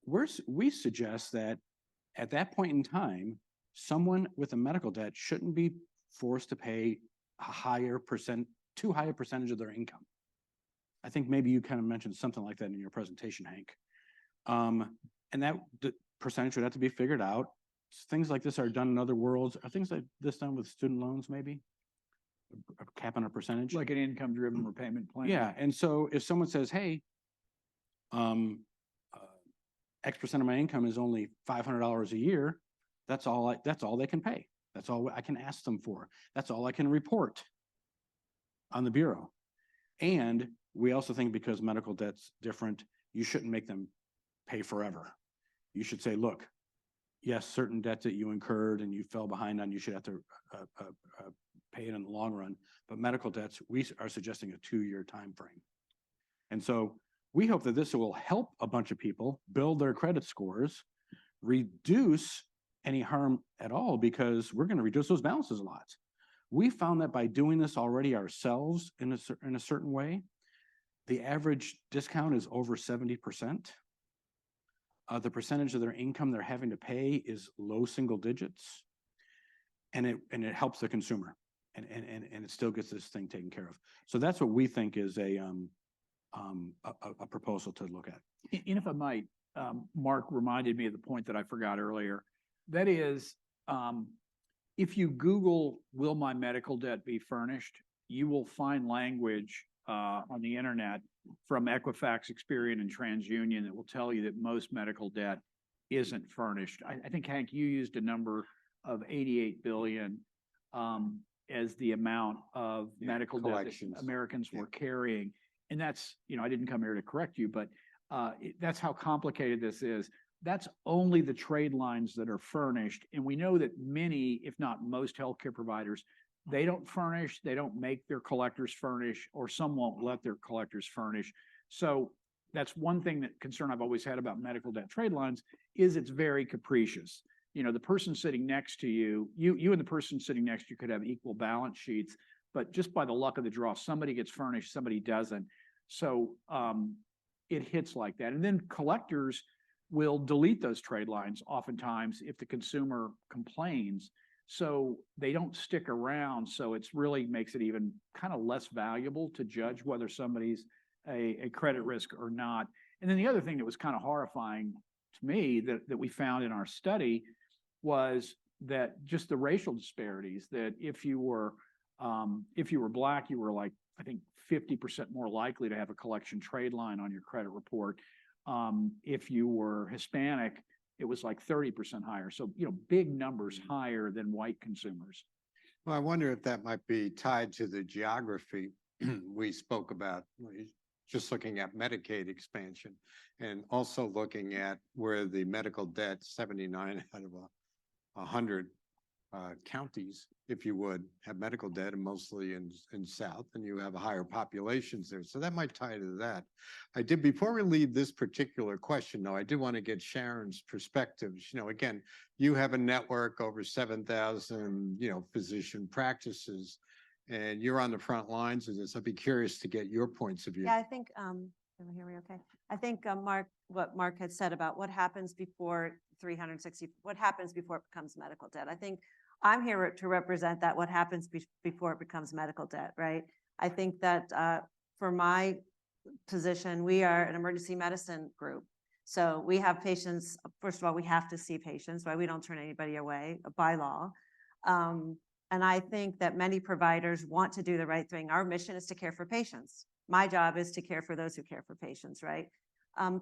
We suggest that at that point in time, someone with a medical debt shouldn't be forced to pay too high a percentage of their income. I think maybe you kind of mentioned something like that in your presentation, Hank. And that the percentage would have to be figured out. Things like this are done in other worlds. Are things like this done with student loans, maybe? A cap on a percentage? Like an income-driven repayment plan. Yeah, and so if someone says, hey, X percent of my income is only $500 a year, that's all they can pay. That's all I can ask them for. That's all I can report on the Bureau. And we also think because medical debt's different, you shouldn't make them pay forever. You should say, look, yes, certain debts that you incurred and you fell behind on, you should have to pay it in the long run. But medical debts, we are suggesting a 2 year time frame. And so we hope that this will help a bunch of people build their credit scores, reduce any harm at all, because we're going to reduce those balances a lot. We found that by doing this already ourselves in a certain way, the average discount is over 70%. the percentage of their income they're having to pay is low single digits. And it helps the consumer and it still gets this thing taken care of. So that's what we think is a proposal to look at. And if I might, Mark reminded me of the point that I forgot earlier. That is, if you Google, will my medical debt be furnished? You will find language on the internet from Equifax, Experian, and TransUnion that will tell you that most medical debt isn't furnished. I think, Hank, you used a number of 88 billion as the amount of medical debt that collections. Americans were carrying. And that's, I didn't come here to correct you, but that's how complicated this is. That's only the trade lines that are furnished. And we know that many, if not most healthcare providers, they don't furnish, they don't make their collectors furnish, or some won't let their collectors furnish. So that's one thing that concern I've always had about medical debt trade lines is it's very capricious. The person sitting next to you, you and the person sitting next to you could have equal balance sheets, but just by the luck of the draw, somebody gets furnished, somebody doesn't. So it hits like that. And then collectors will delete those trade lines oftentimes if the consumer complains. So they don't stick around. So it's really makes it even kind of less valuable to judge whether somebody's a credit risk or not. And then the other thing that was kind of horrifying to me that we found in our study was that just the racial disparities, that if you were Black, you were like, I think 50% more likely to have a collection trade line on your credit report. If you were Hispanic, it was like 30% higher. So, big numbers higher than white consumers. Well, I wonder if that might be tied to the geography we spoke about, just looking at Medicaid expansion and also looking at where the medical debt, 79 out of 100 counties, if you would, have medical debt, and mostly in South, and you have higher populations there. So that might tie to that. Before we leave this particular question, though, I do want to get Sharon's perspectives. Again, you have a network over 7,000, physician practices, and you're on the front lines of this. I'd be curious to get your points of view. Yeah, I think, can you hear me okay? I think what Mark had said about what happens before 360, what happens before it becomes medical debt. I think I'm here to represent that what happens before it becomes medical debt, right? I think that for my position, we are an emergency medicine group. So we have patients, first of all, we have to see patients, right? We don't turn anybody away by law. And I think that many providers want to do the right thing. Our mission is to care for patients. My job is to care for those who care for patients, right?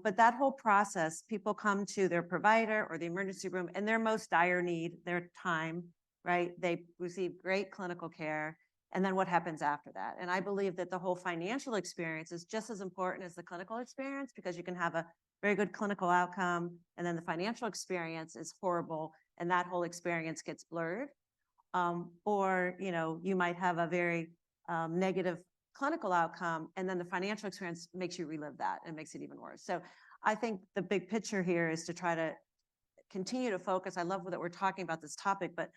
But that whole process, people come to their provider or the emergency room in their most dire need, their time, right? They receive great clinical care. And then what happens after that? And I believe that the whole financial experience is just as important as the clinical experience, because you can have a very good clinical outcome and then the financial experience is horrible and that whole experience gets blurred. Or, you might have a very negative clinical outcome and then the financial experience makes you relive that and makes it even worse. So I think the big picture here is to try to continue to focus. I love that we're talking about this topic, but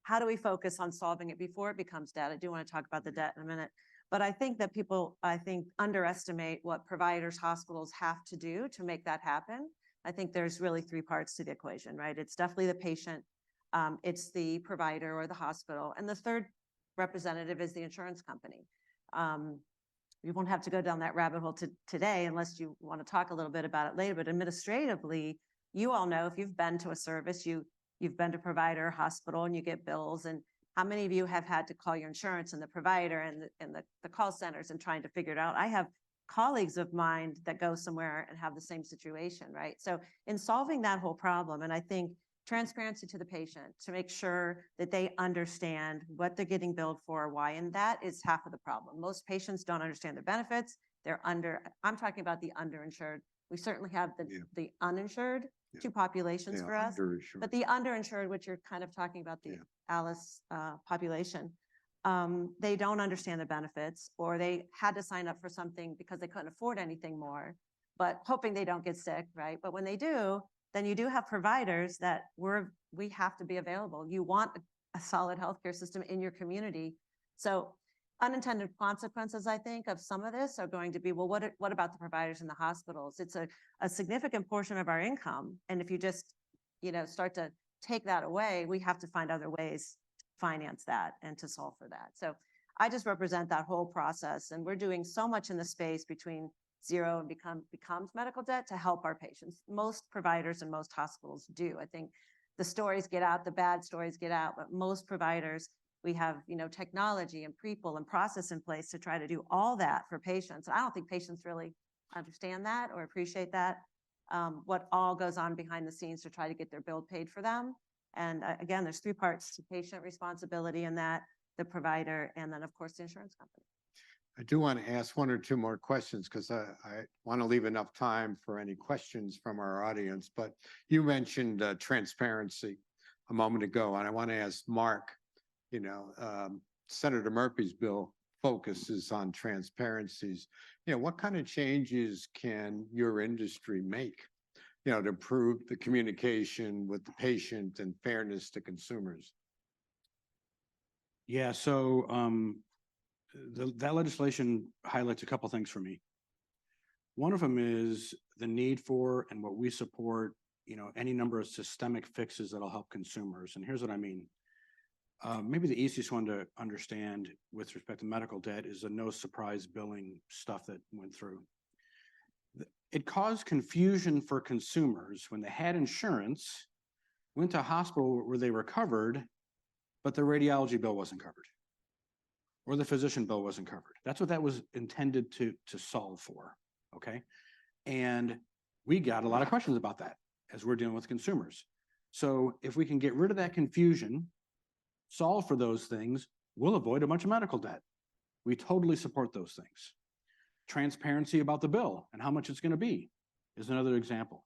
how do we focus on solving it before it becomes debt? I do want to talk about the debt in a minute, but I think that people, underestimate what providers, hospitals have to do to make that happen. I think there's really three parts to the equation, right? It's definitely the patient, it's the provider or the hospital, and the third representative is the insurance company. We won't have to go down that rabbit hole today unless you want to talk a little bit about it later, but administratively, you all know if you've been to a service, you've been to provider, hospital, and you get bills, and how many of you have had to call your insurance and the provider and the call centers and trying to figure it out? I have colleagues of mine that go somewhere and have the same situation, right? So in solving that whole problem, and I think transparency to the patient to make sure that they understand what they're getting billed for, why, and that is half of the problem. Most patients don't understand their benefits. I'm talking about the underinsured. We certainly have the uninsured, two populations for us, but the underinsured, which you're kind of talking about, the Alice population, they don't understand the benefits, or they had to sign up for something because they couldn't afford anything more, but hoping they don't get sick, right? But when they do, then you do have providers that we have to be available. You want a solid healthcare system in your community. So unintended consequences, I think, of some of this are going to be, well, what about the providers in the hospitals? It's a significant portion of our income. And if you just, start to take that away, we have to find other ways to finance that and to solve for that. So I just represent that whole process. And we're doing so much in the space between zero and becomes medical debt to help our patients. Most providers and most hospitals do. I think the stories get out, the bad stories get out, but most providers, we have, technology and people and process in place to try to do all that for patients. I don't think patients really understand that or appreciate that, what all goes on behind the scenes to try to get their bill paid for them. And again, there's 3 parts to patient responsibility in that, the provider, and then of course the insurance company. I do want to ask 1 or 2 more questions because I want to leave enough time for any questions from our audience. But you mentioned transparency a moment ago, and I want to ask Mark, Senator Murphy's bill focuses on transparencies. What kind of changes can your industry make, to improve the communication with the patient and fairness to consumers? Yeah, so that legislation highlights a couple things for me. One of them is the need for and what we support, any number of systemic fixes that'll help consumers. And here's what I mean. Maybe the easiest one to understand with respect to medical debt is the no surprise billing stuff that went through. It caused confusion for consumers when they had insurance, went to a hospital where they were covered, but the radiology bill wasn't covered, or the physician bill wasn't covered. That's what that was intended to solve for, okay? And we got a lot of questions about that as we're dealing with consumers. So if we can get rid of that confusion, solve for those things, we'll avoid a bunch of medical debt. We totally support those things. Transparency about the bill and how much it's going to be is another example.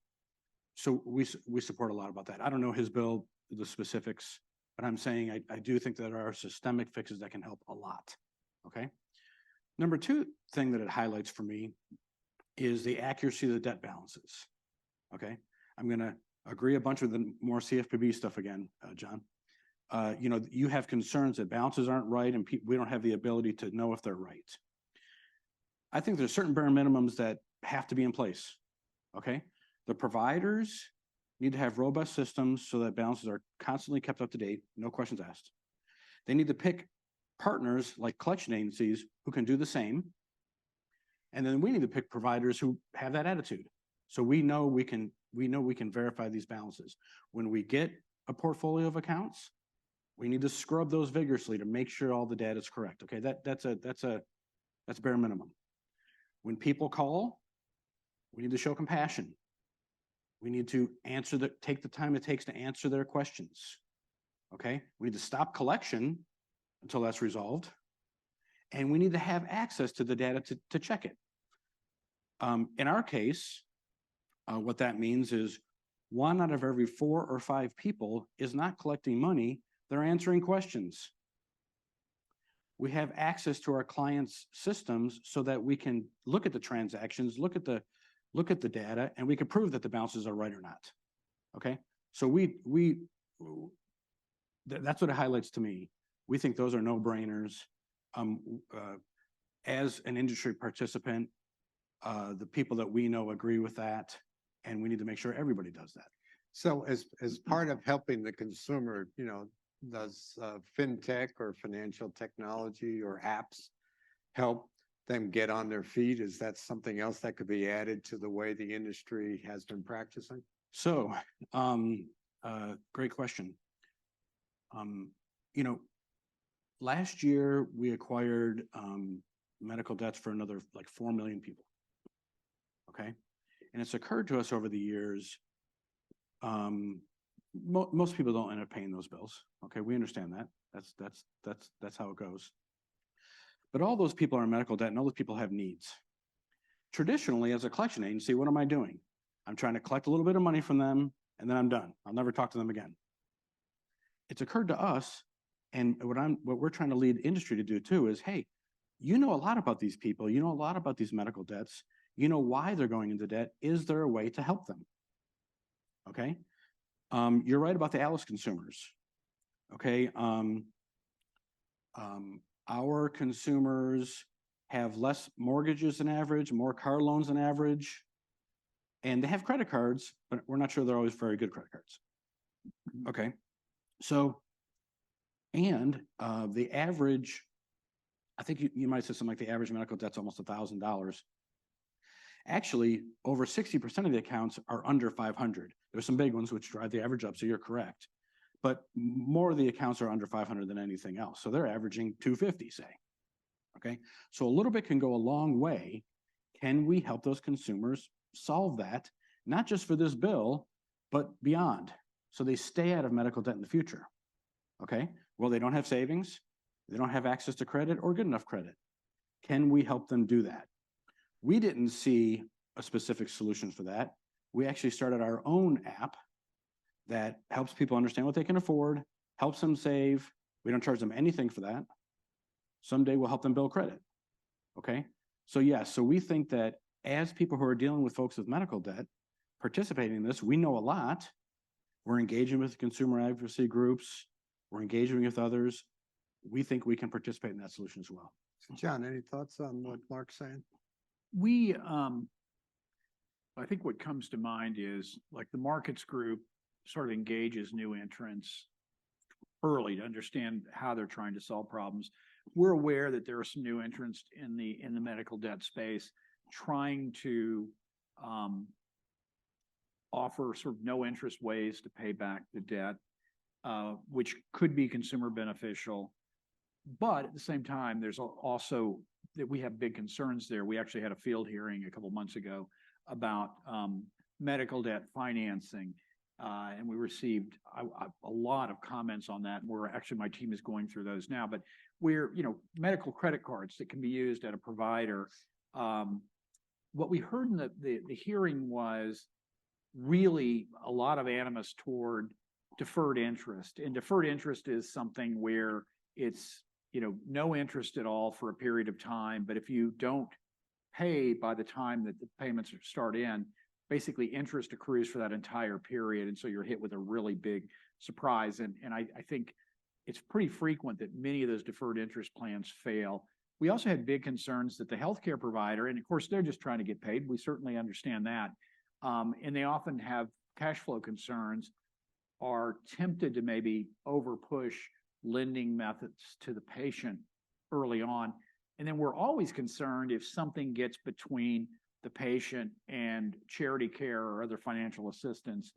So we support a lot about that. I don't know his bill, the specifics, but I'm saying I do think that there are systemic fixes that can help a lot, okay? Number 2 thing that it highlights for me is the accuracy of the debt balances, okay? I'm going to agree a bunch with the more CFPB stuff again, John. You have concerns that balances aren't right and we don't have the ability to know if they're right. I think there's certain bare minimums that have to be in place, okay? The providers need to have robust systems so that balances are constantly kept up to date, no questions asked. They need to pick partners like collection agencies who can do the same. And then we need to pick providers who have that attitude. So we know we can verify these balances. When we get a portfolio of accounts, we need to scrub those vigorously to make sure all the data is correct. Okay, that's bare minimum. When people call, we need to show compassion. We need to take the time it takes to answer their questions. Okay, we need to stop collection until that's resolved. And we need to have access to the data to check it. In our case, what that means is 1 out of every 4 or 5 people is not collecting money, they're answering questions. We have access to our clients' systems so that we can look at the transactions, look at the data, and we can prove that the balances are right or not. Okay, so that's what it highlights to me. We think those are no-brainers. As an industry participant, the people that we know agree with that, and we need to make sure everybody does that. So as part of helping the consumer, does fintech or financial technology or apps help them get on their feet? Is that something else that could be added to the way the industry has been practicing? So, great question. Last year we acquired medical debts for another like 4 million people. Okay, and it's occurred to us over the years. Most people don't end up paying those bills. Okay, we understand that. That's how it goes. But all those people are in medical debt, and all those people have needs. Traditionally, as a collection agency, what am I doing? I'm trying to collect a little bit of money from them, and then I'm done. I'll never talk to them again. It's occurred to us, and what we're trying to lead industry to do too is, hey, you know a lot about these people. You know a lot about these medical debts. You know why they're going into debt. Is there a way to help them? Okay. You're right about the Alice consumers. Okay. our consumers have less mortgages than average, more car loans than average, and they have credit cards, but we're not sure they're always very good credit cards. Okay, so, and the average, I think you might say something like the average medical debt's almost $1,000. Actually, over 60% of the accounts are under 500. There's some big ones which drive the average up, so you're correct. But more of the accounts are under 500 than anything else. So they're averaging 250, say. Okay, so a little bit can go a long way. Can we help those consumers solve that, not just for this bill, but beyond, so they stay out of medical debt in the future? Okay, well, they don't have savings, they don't have access to credit or good enough credit. Can we help them do that? We didn't see a specific solution for that. We actually started our own app that helps people understand what they can afford, helps them save. We don't charge them anything for that. Someday we'll help them build credit. Okay, so yes, so we think that as people who are dealing with folks with medical debt, participating in this, we know a lot. We're engaging with consumer advocacy groups. We're engaging with others. We think we can participate in that solution as well. John, any thoughts on what Mark's saying? We, I think what comes to mind is like the markets group sort of engages new entrants early to understand how they're trying to solve problems. We're aware that there are some new entrants in the medical debt space trying to offer sort of no interest ways to pay back the debt, which could be consumer beneficial. But at the same time, there's also that we have big concerns there. We actually had a field hearing a couple months ago about medical debt financing. And we received a lot of comments on that. We're actually, my team is going through those now, but we're, medical credit cards that can be used at a provider. What we heard in the hearing was really a lot of animus toward deferred interest. And deferred interest is something where it's, no interest at all for a period of time. But if you don't pay by the time that the payments start in, basically interest accrues for that entire period. And so you're hit with a really big surprise. And I think it's pretty frequent that many of those deferred interest plans fail. We also had big concerns that the healthcare provider, and of course, they're just trying to get paid. We certainly understand that. And they often have cash flow concerns, are tempted to maybe overpush lending methods to the patient early on. And then we're always concerned if something gets between the patient and charity care or other financial assistance,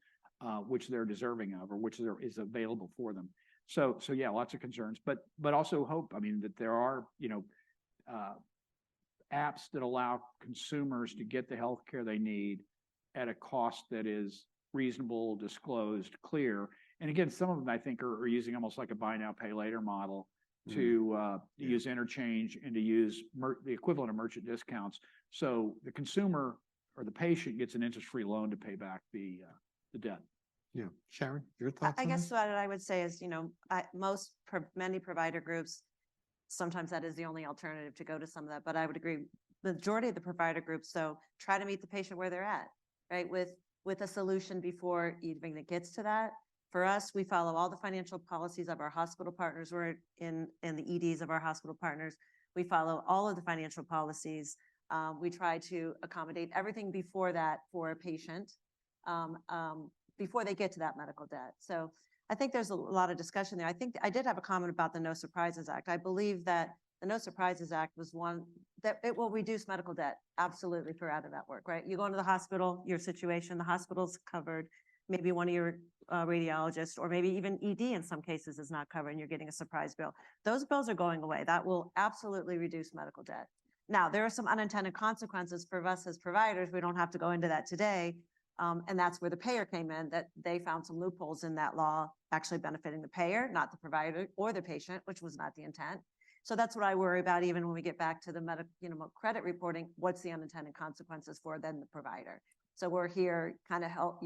which they're deserving of or which there is available for them. So yeah, lots of concerns, but also hope. I mean, that there are, apps that allow consumers to get the health care they need at a cost that is reasonable, disclosed, clear. And again, some of them I think are using almost like a buy now, pay later model to use interchange and to use the equivalent of merchant discounts. So the consumer or the patient gets an interest-free loan to pay back the debt. Yeah, Sharon, your thoughts? I on guess that? what I would say is, many provider groups, sometimes that is the only alternative to go to some of that, but I would agree. The majority of the provider groups, though, try to meet the patient where they're at, right? With a solution before even it gets to that. For us, we follow all the financial policies of our hospital partners. We're in the EDs of our hospital partners. We follow all of the financial policies. We try to accommodate everything before that for a patient, before they get to that medical debt. So I think there's a lot of discussion there. I think I did have a comment about the No Surprises Act. I believe that the No Surprises Act was one that it will reduce medical debt absolutely for out of network, right? You go into the hospital, your situation, the hospital's covered. Maybe one of your radiologists or maybe even ED in some cases is not covered and you're getting a surprise bill. Those bills are going away. That will absolutely reduce medical debt. Now, there are some unintended consequences for us as providers. We don't have to go into that today. And that's where the payer came in, that they found some loopholes in that law actually benefiting the payer, not the provider or the patient, which was not the intent. So that's what I worry about even when we get back to the credit reporting, what's the unintended consequences for then the provider? So we're here kind of help,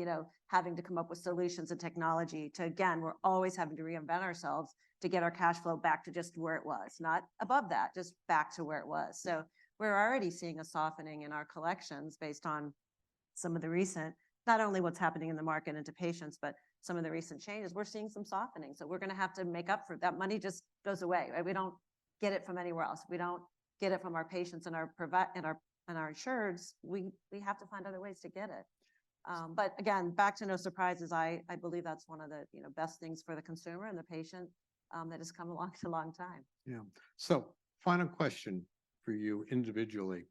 having to come up with solutions and technology to, again, we're always having to reinvent ourselves to get our cash flow back to just where it was, not above that, just back to where it was. So we're already seeing a softening in our collections based on some of the recent, not only what's happening in the market and to patients, but some of the recent changes. We're seeing some softening. So we're going to have to make up for that. Money just goes away, right? get it from anywhere else. We don't get it from our patients and our insureds. We have to find other ways to get it. But again, back to no surprises, I believe that's one of the, best things for the consumer and the patient that has come along a long time. Yeah. So final question for you individually.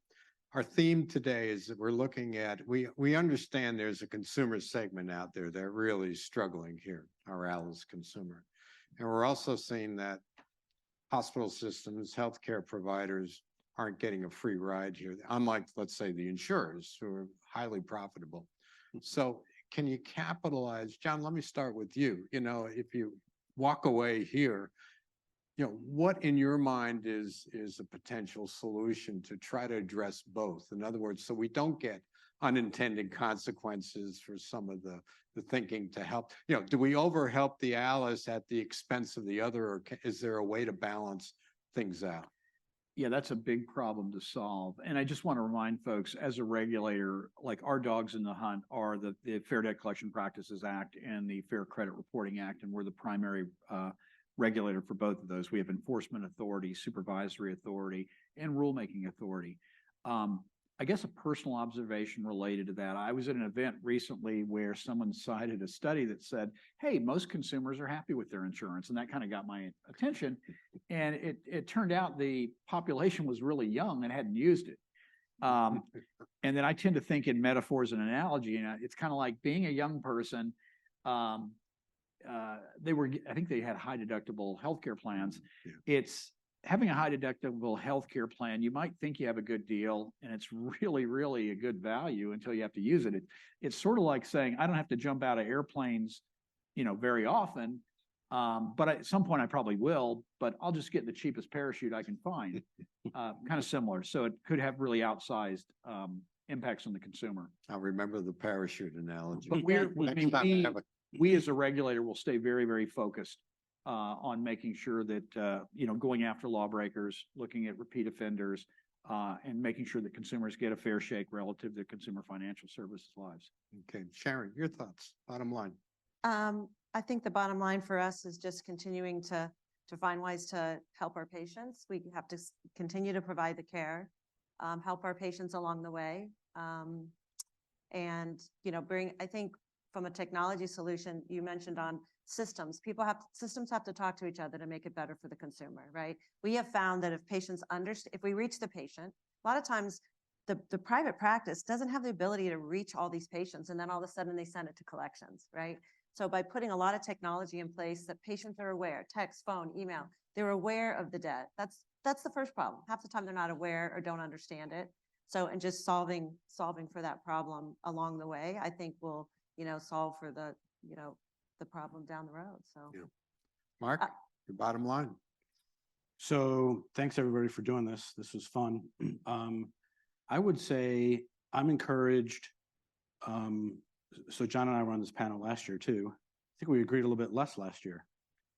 Our theme today is that we're looking at, we understand there's a consumer segment out there that really is struggling here, our Alice consumer. And we're also seeing that hospital systems, healthcare providers aren't getting a free ride here, unlike, let's say, the insurers who are highly profitable. So can you capitalize? John, let me start with you. If you walk away here, what in your mind is a potential solution to try to address both? In other words, so we don't get unintended consequences for some of the thinking to help. Do we overhelp the Alice at the expense of the other, or is there a way to balance things out? Yeah, that's a big problem to solve. And I just want to remind folks, as a regulator, like our dogs in the hunt are the Fair Debt Collection Practices Act and the Fair Credit Reporting Act, and we're the primary regulator for both of those. We have enforcement authority, supervisory authority, and rulemaking authority. I guess a personal observation related to that, I was at an event recently where someone cited a study that said, hey, most consumers are happy with their insurance. And that kind of got my attention. And it turned out the population was really young and hadn't used it. And then I tend to think in metaphors and analogy, and it's kind of like being a young person. I think they had high deductible healthcare plans. Yeah. It's having a high deductible healthcare plan. You might think you have a good deal and it's really, really a good value until you have to use it. It's sort of like saying, I don't have to jump out of airplanes, very often. But at some point I probably will, but I'll just get the cheapest parachute I can find. Kind of similar. So it could have really outsized impacts on the consumer. I'll remember the parachute analogy. But we as a regulator will stay very, very focused on making sure that, going after lawbreakers, looking at repeat offenders, and making sure that consumers get a fair shake relative to consumer financial services lives. Okay, Sharon, your thoughts, bottom line. I think the bottom line for us is just continuing to find ways to help our patients. We have to continue to provide the care, help our patients along the way. And, I think from a technology solution, you mentioned on systems, systems have to talk to each other to make it better for the consumer, right? We have found that if patients if we reach the patient, a lot of times the private practice doesn't have the ability to reach all these patients, and then all of a sudden they send it to collections, right? So by putting a lot of technology in place that patients are aware, text, phone, email, they're aware of the debt. That's the first problem. Half the time they're not aware or don't understand it. So, and just solving for that problem along the way, I think will, solve for the problem down the road. So, yeah. Mark, your bottom line. So thanks everybody for doing this. This was fun. I would say I'm encouraged. So John and I were on this panel last year too. I think we agreed a little bit less last year.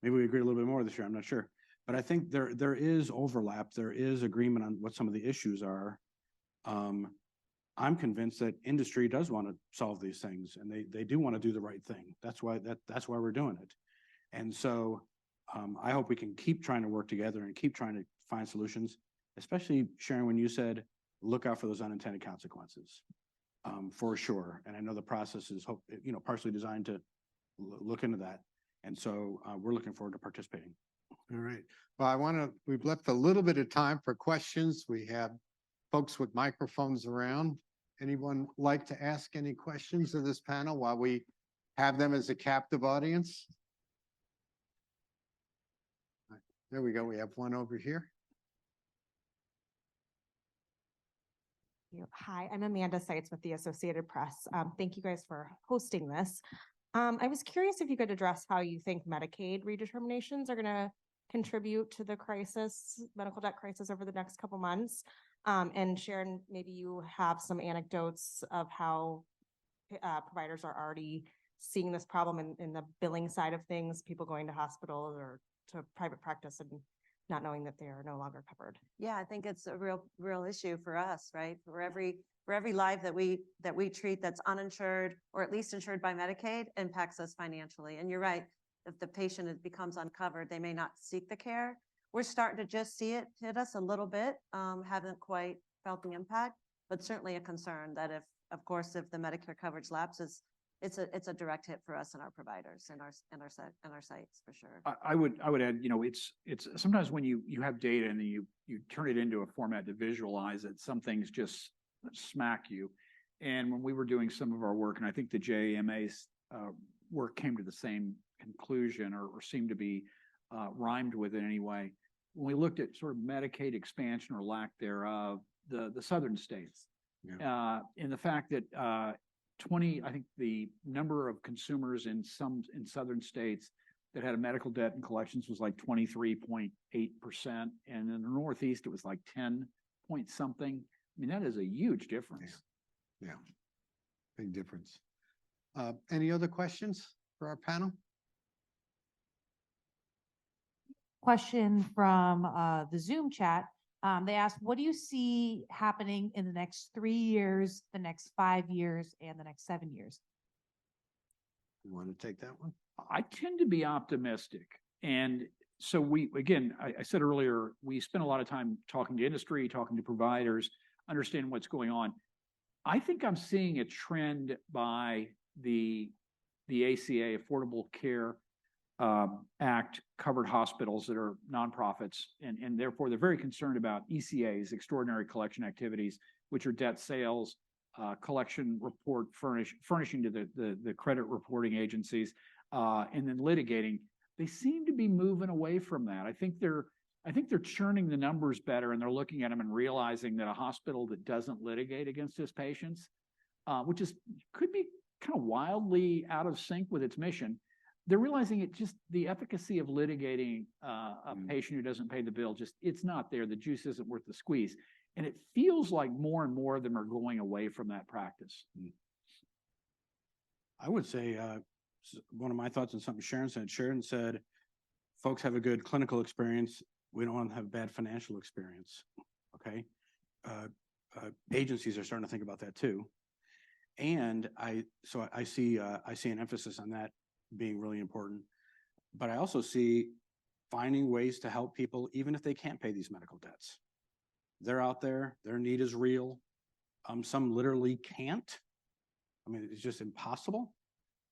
Maybe we agreed a little bit more this year. I'm not sure. But I think there is overlap. There is agreement on what some of the issues are. I'm convinced that industry does want to solve these things, and they do want to do the right thing. That's why we're doing it. And so I hope we can keep trying to work together and keep trying to find solutions, especially Sharon, when you said, look out for those unintended consequences, for sure. And I know the process is partially designed to look into that. And so we're looking forward to participating. All right. Well, we've left a little bit of time for questions. We have folks with microphones around. Anyone like to ask any questions of this panel while we have them as a captive audience? There we go. We have one over here. Hi, I'm Amanda Seitz with the Associated Press. Thank you guys for hosting this. I was curious if you could address how you think Medicaid redeterminations are going to contribute to the medical debt crisis over the next couple months. And Sharon, maybe you have some anecdotes of how providers are already seeing this problem in the billing side of things, people going to hospitals or to private practice and not knowing that they are no longer covered. Yeah, I think it's a real issue for us, right? For every life that we treat that's uninsured or at least insured by Medicaid impacts us financially. And you're right, if the patient becomes uncovered, they may not seek the care, we're starting to just see it hit us a little bit. Haven't quite felt the impact, but certainly a concern that if, of course, if the Medicare coverage lapses, it's a direct hit for us and our providers and our sites for sure. I would add, it's sometimes when you have data and then you turn it into a format to visualize it, some things just smack you. And when we were doing some of our work, and I think the JAMA's work came to the same conclusion or seemed to be rhymed with it anyway. When we looked at sort of Medicaid expansion or lack thereof, the southern states, and the fact that I think the number of consumers in southern states that had a medical debt and collections was like 23.8%. And in the Northeast, it was like 10 point something. I mean, that is a huge difference. Yeah, big difference. Any other questions for our panel? Question from the Zoom chat. They asked, what do you see happening in the next 3 years, the next 5 years, and the next 7 years? You want to take that one? I tend to be optimistic. And so I said earlier, we spend a lot of time talking to industry, talking to providers, understanding what's going on. I think I'm seeing a trend by the ACA, Affordable Care Act, covered hospitals that are nonprofits, and therefore they're very concerned about ECAs, extraordinary collection activities, which are debt sales, collection report furnishing to the credit reporting agencies, and then litigating. They seem to be moving away from that. I think they're churning the numbers better, and they're looking at them and realizing that a hospital that doesn't litigate against its patients, which could be kind of wildly out of sync with its mission. They're realizing the efficacy of litigating a patient who doesn't pay the bill, it's not there. The juice isn't worth the squeeze. And it feels like more and more of them are going away from that practice. I would say one of my thoughts on something Sharon said. Sharon said, folks have a good clinical experience. We don't want to have bad financial experience. Okay. Agencies are starting to think about that too. And I see an emphasis on that being really important, but I also see finding ways to help people, even if they can't pay these medical debts. They're out there, their need is real. Some literally can't. I mean, it's just impossible.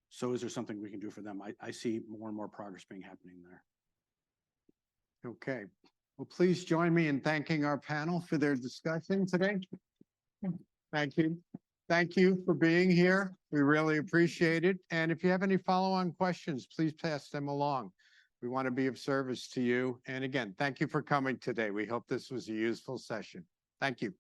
So is there something we can do for them? I see more and more progress happening there. Okay. Well, please join me in thanking our panel for their discussion today. Thank you. Thank you for being here. We really appreciate it. And if you have any follow-on questions, please pass them along. We want to be of service to you. And again, thank you for coming today. We hope this was a useful session. Thank you.